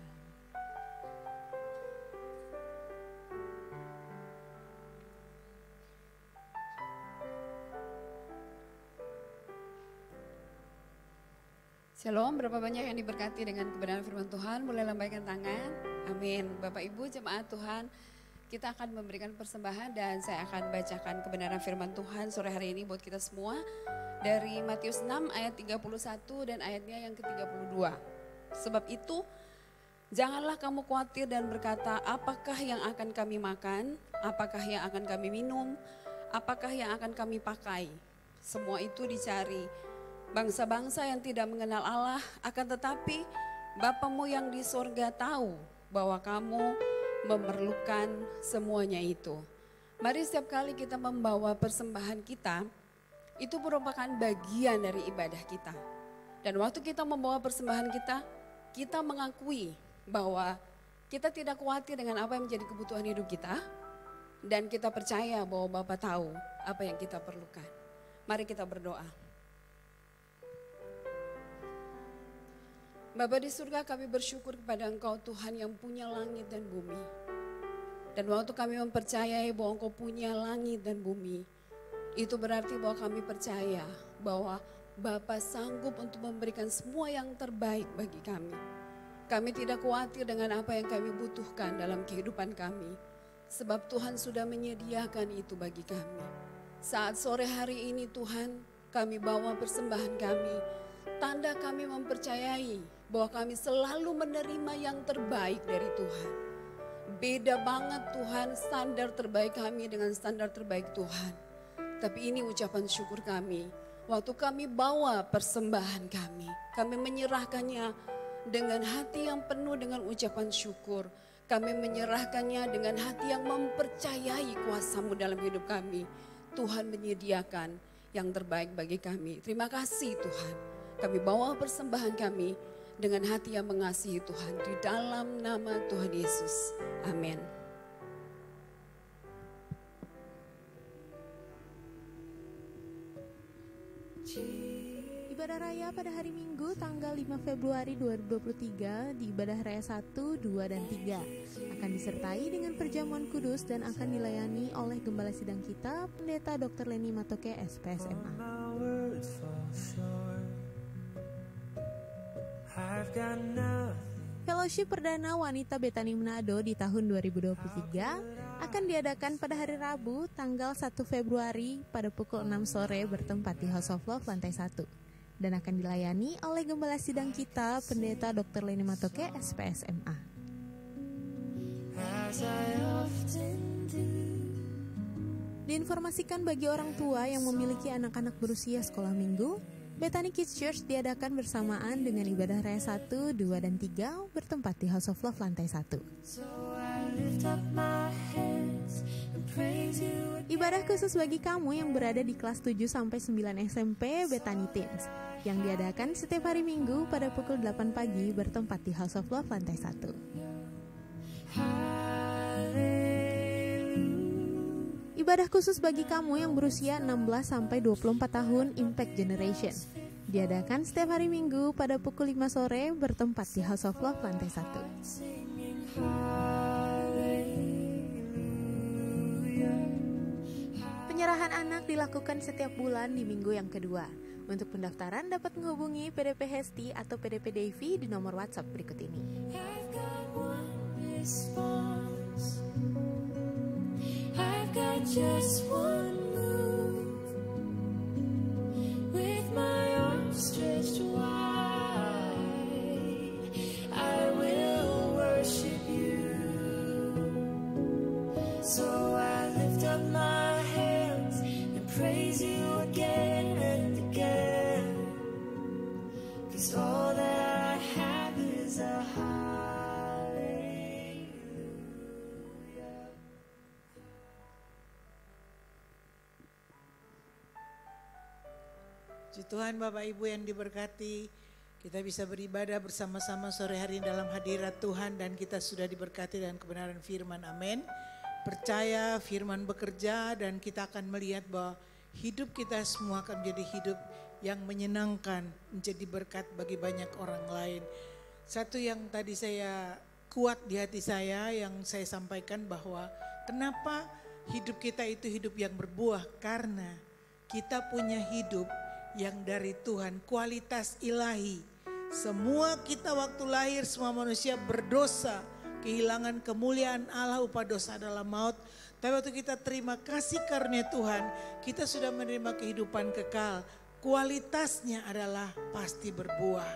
Shalom, berapa banyak yang diberkati dengan kebenaran firman Tuhan, boleh lambaikan tangan. Amin. Bapak Ibu jemaat Tuhan, kita akan memberikan persembahan dan saya akan bacakan kebenaran firman Tuhan sore hari ini buat kita semua. Dari Matius 6 ayat 31 dan ayatnya yang ke-32. Sebab itu, janganlah kamu khawatir dan berkata, apakah yang akan kami makan, apakah yang akan kami minum, apakah yang akan kami pakai. Semua itu dicari bangsa-bangsa yang tidak mengenal Allah, akan tetapi Bapamu yang di sorga tahu bahwa kamu memerlukan semuanya itu. Mari setiap kali kita membawa persembahan kita, itu merupakan bagian dari ibadah kita. Dan waktu kita membawa persembahan kita, kita mengakui bahwa kita tidak khawatir dengan apa yang menjadi kebutuhan hidup kita. Dan kita percaya bahwa Bapa tahu apa yang kita perlukan. Mari kita berdoa. Bapa di surga, kami bersyukur kepada Engkau Tuhan yang punya langit dan bumi. Dan waktu kami mempercayai bahwa Engkau punya langit dan bumi, itu berarti bahwa kami percaya bahwa Bapa sanggup untuk memberikan semua yang terbaik bagi kami. Kami tidak khawatir dengan apa yang kami butuhkan dalam kehidupan kami. Sebab Tuhan sudah menyediakan itu bagi kami. Saat sore hari ini Tuhan, kami bawa persembahan kami. Tanda kami mempercayai bahwa kami selalu menerima yang terbaik dari Tuhan. Beda banget Tuhan standar terbaik kami dengan standar terbaik Tuhan. Tapi ini ucapan syukur kami. Waktu kami bawa persembahan kami menyerahkannya dengan hati yang penuh dengan ucapan syukur. Kami menyerahkannya dengan hati yang mempercayai kuasa-Mu dalam hidup kami. Tuhan menyediakan yang terbaik bagi kami. Terima kasih Tuhan. Kami bawa persembahan kami dengan hati yang mengasihi Tuhan. Di dalam nama Tuhan Yesus. Amin. Ibadah Raya pada hari Minggu tanggal 5 Februari 2023 di Ibadah Raya 1, 2, dan 3 akan disertai dengan perjamuan kudus dan akan dilayani oleh Gembala Sidang kita, Pendeta Dr. Leni Matoke, SPSMA. Fellowship Perdana Wanita Betani Manado di tahun 2023 akan diadakan pada hari Rabu tanggal 1 Februari pada pukul 6 sore bertempat di House of Love lantai 1 dan akan dilayani oleh Gembala Sidang kita, Pendeta Dr. Leni Matoke, SPSMA. Diinformasikan bagi orang tua yang memiliki anak-anak berusia sekolah minggu, Bethany Kids Church diadakan bersamaan dengan Ibadah Raya 1, 2, dan 3 bertempat di House of Love lantai 1. Ibadah khusus bagi kamu yang berada di kelas 7 sampai 9 SMP Bethany Teens yang diadakan setiap hari Minggu pada pukul 8 pagi bertempat di House of Love lantai 1. Ibadah khusus bagi kamu yang berusia 16 sampai 24 tahun Impact Generation diadakan setiap hari Minggu pada pukul 5 sore bertempat di House of Love lantai 1. Penyerahan anak dilakukan setiap bulan di minggu yang kedua. Untuk pendaftaran dapat menghubungi PDP Hesti atau PDP Devi di nomor WhatsApp berikut ini. I've got just one move with my arms stretched wide. I will worship you. So I lift up my hands and praise you again and again. 'Cause all that I have is a Tuhan, Bapak Ibu yang diberkati, kita bisa beribadah bersama-sama sore hari dalam hadirat Tuhan dan kita sudah diberkati dengan kebenaran firman, amin. Percaya firman bekerja dan kita akan melihat bahwa hidup kita semua akan menjadi hidup yang menyenangkan, menjadi berkat bagi banyak orang lain. Satu yang tadi saya kuat di hati saya yang saya sampaikan bahwa kenapa hidup kita itu hidup yang berbuah, karena kita punya hidup yang dari Tuhan, kualitas ilahi. Semua kita waktu lahir, semua manusia berdosa, kehilangan kemuliaan Allah, upah dosa adalah maut. Tapi waktu kita terima kasih karunia Tuhan, kita sudah menerima kehidupan kekal. Kualitasnya adalah pasti berbuah.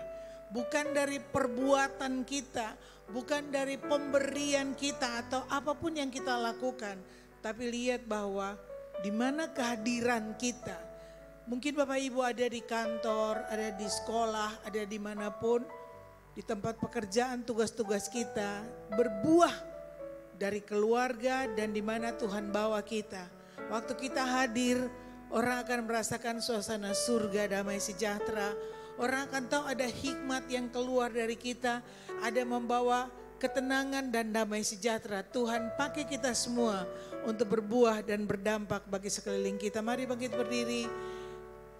Bukan dari perbuatan kita, bukan dari pemberian kita atau apapun yang kita lakukan. Tapi lihat bahwa di mana kehadiran kita. Mungkin Bapak Ibu ada di kantor, ada di sekolah, ada dimanapun, di tempat pekerjaan, tugas-tugas kita berbuah dari keluarga dan di mana Tuhan bawa kita. Waktu kita hadir, orang akan merasakan suasana surga, damai sejahtera. Orang akan tahu ada hikmat yang keluar dari kita, ada membawa ketenangan dan damai sejahtera. Tuhan pakai kita semua untuk berbuah dan berdampak bagi sekeliling kita. Mari bangkit berdiri.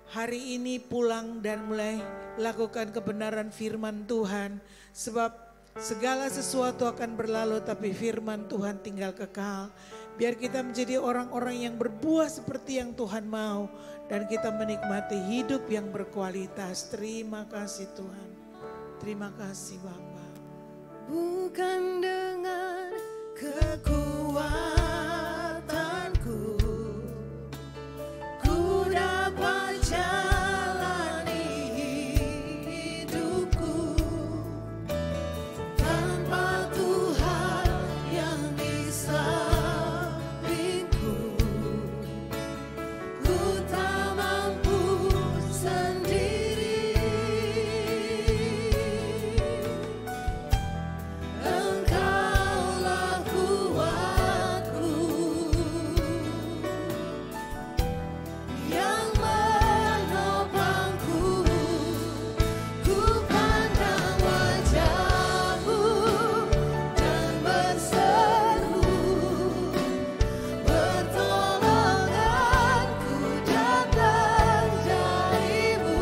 Hari ini pulang dan mulai lakukan kebenaran firman Tuhan. Sebab Segala sesuatu akan berlalu tapi firman Tuhan tinggal kekal. Biar kita menjadi orang-orang yang berbuah seperti yang Tuhan mau. Dan kita menikmati hidup yang berkualitas. Terima kasih Tuhan. Terima kasih Bapa. Bukan dengan kekuatanku ku dapat jalani hidupku tanpa Tuhan yang di sampingku. Ku tak mampu sendiri. Engkaulah kuatku yang menopangku. Ku pandang wajah-Mu dan berseru, pertolonganku datang dari-Mu.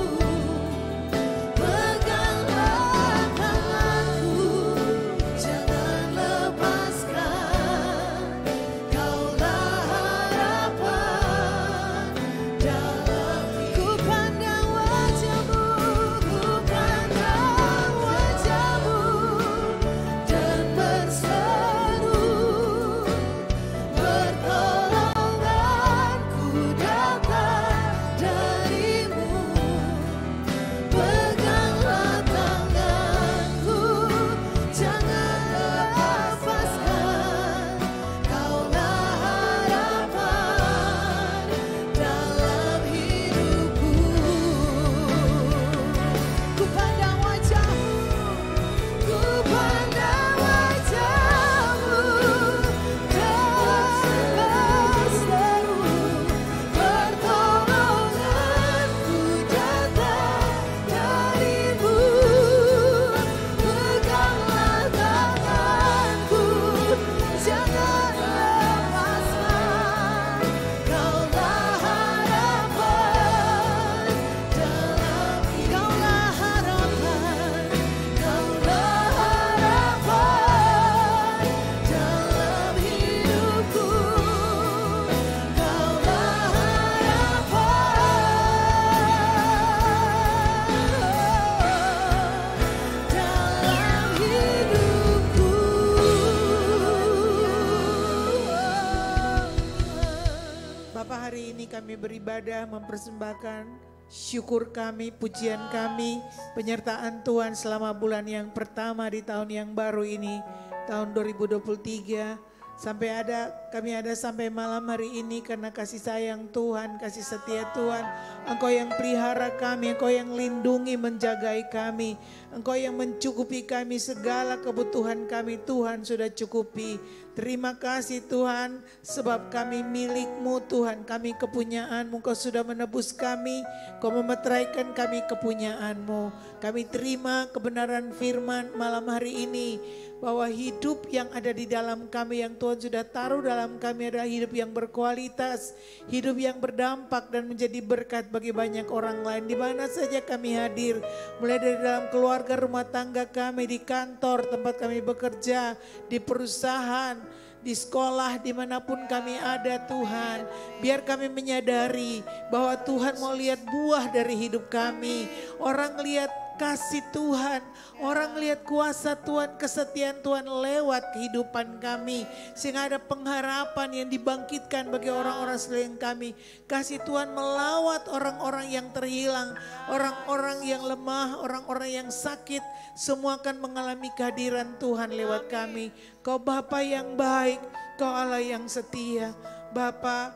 Peganglah tanganku, jangan lepaskan. Kaulah harapan dalam ku pandang wajah-Mu, ku pandang wajah-Mu dan berseru, pertolonganku datang dari-Mu. Peganglah tanganku, jangan lepaskan. Kaulah harapan dalam hidupku. Ku pandang wajah-Mu, ku pandang wajah-Mu dan berseru, pertolonganku datang dari-Mu. Peganglah tanganku, jangan lepaskan. Kaulah harapan dalam, Kaulah harapan, Kaulah harapan dalam hidupku. Kaulah harapan dalam hidupku. Bapak, hari ini kami beribadah mempersembahkan syukur kami, pujian kami, penyertaan Tuhan selama bulan yang pertama di tahun yang baru ini, tahun 2023. Kami ada sampai malam hari ini karena kasih sayang Tuhan, kasih setia Tuhan. Engkau yang pelihara kami, Engkau yang lindungi, menjagai kami. Engkau yang mencukupi kami, segala kebutuhan kami Tuhan sudah cukupi. Terima kasih Tuhan, sebab kami milik-Mu Tuhan, kami kepunyaan-Mu. Engkau sudah menebus kami, Engkau memeteraikan kami kepunyaan-Mu. Kami terima kebenaran firman malam hari ini, bahwa hidup yang ada di dalam kami yang Tuhan sudah taruh dalam kami adalah hidup yang berkualitas, hidup yang berdampak dan menjadi berkat bagi banyak orang lain. Di mana saja kami hadir, mulai dari dalam keluarga, rumah tangga kami, di kantor, tempat kami bekerja, di perusahaan, di sekolah, dimanapun kami ada Tuhan. Biar kami menyadari bahwa Tuhan mau lihat buah dari hidup kami. Orang lihat kasih Tuhan, orang lihat kuasa Tuhan, kesetiaan Tuhan lewat kehidupan kami. Sehingga ada pengharapan yang dibangkitkan bagi orang-orang selain kami. Kasih Tuhan melawat orang-orang yang terhilang, orang-orang yang lemah, orang-orang yang sakit. Semua akan mengalami kehadiran Tuhan lewat kami. Kau Bapa yang baik, Kau Allah yang setia. Bapa,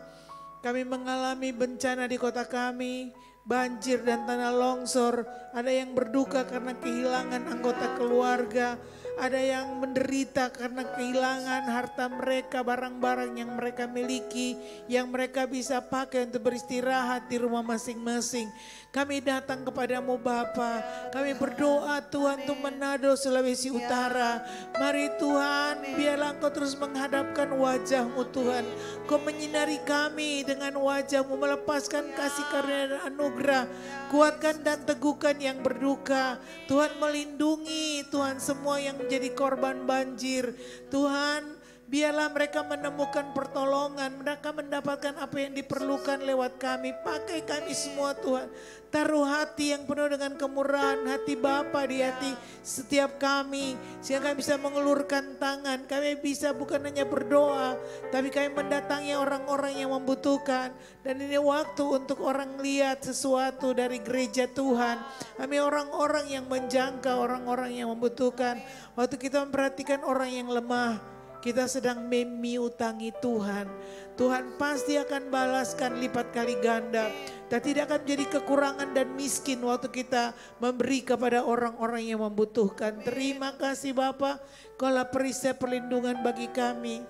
kami mengalami bencana di kota kami, banjir dan tanah longsor. Ada yang berduka karena kehilangan anggota keluarga. Ada yang menderita karena kehilangan harta mereka, barang-barang yang mereka miliki, yang mereka bisa pakai untuk beristirahat di rumah masing-masing. Kami datang kepadamu Bapa, kami berdoa Tuhan untuk Manado, Sulawesi Utara. Mari Tuhan, biarlah Engkau terus menghadapkan wajah-Mu Tuhan. Kau menyinari kami dengan wajah-Mu, melepaskan kasih karunia dan anugerah. Kuatkan dan teguhkan yang berduka. Tuhan melindungi Tuhan semua yang menjadi korban banjir. Tuhan, biarlah mereka menemukan pertolongan, mereka mendapatkan apa yang diperlukan lewat kami. Pakai kami semua Tuhan. Taruh hati yang penuh dengan kemurahan, hati Bapa di hati setiap kami. Sehingga kami bisa mengulurkan tangan. Kami bisa bukan hanya berdoa, tapi kami mendatangi orang-orang yang membutuhkan. Dan ini waktu untuk orang lihat sesuatu dari gereja Tuhan. Kami orang-orang yang menjangkau, orang-orang yang membutuhkan. Waktu kita memperhatikan orang yang lemah, kita sedang memiutangi Tuhan. Tuhan pasti akan balaskan lipat kali ganda. Dan tidak akan menjadi kekurangan dan miskin waktu kita memberi kepada orang-orang yang membutuhkan. Terima kasih Bapa, Kaulah perisai perlindungan bagi kami.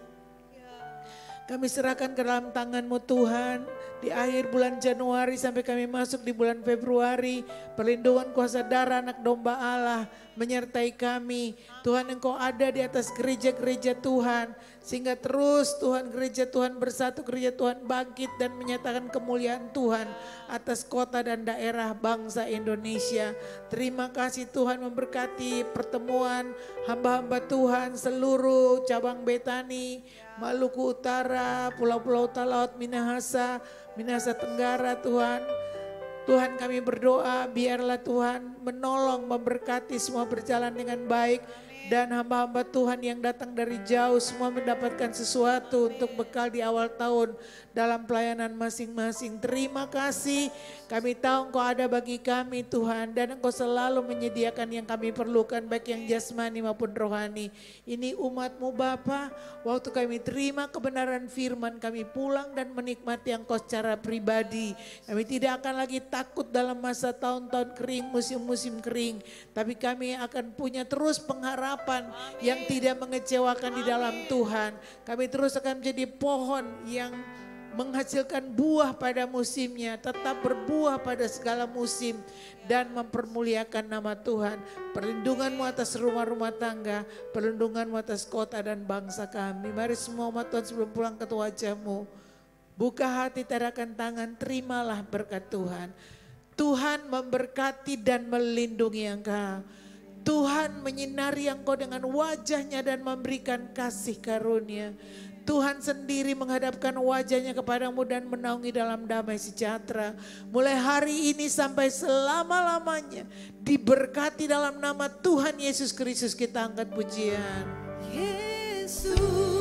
Kami serahkan ke dalam tangan-Mu Tuhan. Di akhir bulan Januari sampai kami masuk di bulan Februari. Perlindungan kuasa darah anak domba Allah menyertai kami. Tuhan, Engkau ada di atas gereja-gereja Tuhan. Sehingga terus Tuhan, gereja Tuhan bersatu, gereja Tuhan bangkit dan menyatakan kemuliaan Tuhan atas kota dan daerah bangsa Indonesia. Terima kasih Tuhan, memberkati pertemuan hamba-hamba Tuhan seluruh cabang Betani, Maluku Utara, Pulau-Pulau Talaut, Minahasa Tenggara Tuhan. Tuhan, kami berdoa biarlah Tuhan menolong, memberkati semua berjalan dengan baik. Dan hamba-hamba Tuhan yang datang dari jauh semua mendapatkan sesuatu untuk bekal di awal tahun dalam pelayanan masing-masing. Terima kasih, kami tahu Engkau ada bagi kami Tuhan. Dan Engkau selalu menyediakan yang kami perlukan baik yang jasmani maupun rohani. Ini umat-Mu Bapa, waktu kami terima kebenaran firman, kami pulang dan menikmati Engkau secara pribadi. Kami tidak akan lagi takut dalam masa tahun-tahun kering, musim-musim kering. Tapi kami akan punya terus pengharapan yang tidak mengecewakan di dalam Tuhan. Kami terus akan menjadi pohon yang menghasilkan buah pada musimnya, tetap berbuah pada segala musim dan mempermuliakan nama Tuhan. Perlindungan-Mu atas rumah-rumah tangga, perlindungan-Mu atas kota dan bangsa kami. Mari semua umat Tuhan sebelum pulang ke wajah-Mu, buka hati, tadakan tangan, terimalah berkat Tuhan. Tuhan memberkati dan melindungi engkau. Tuhan menyinari engkau dengan wajahnya dan memberikan kasih karunia. Tuhan sendiri menghadapkan wajahnya kepadamu dan menaungi dalam damai sejahtera. Mulai hari ini sampai selama-lamanya diberkati dalam nama Tuhan Yesus Kristus kita angkat pujian. Yesus.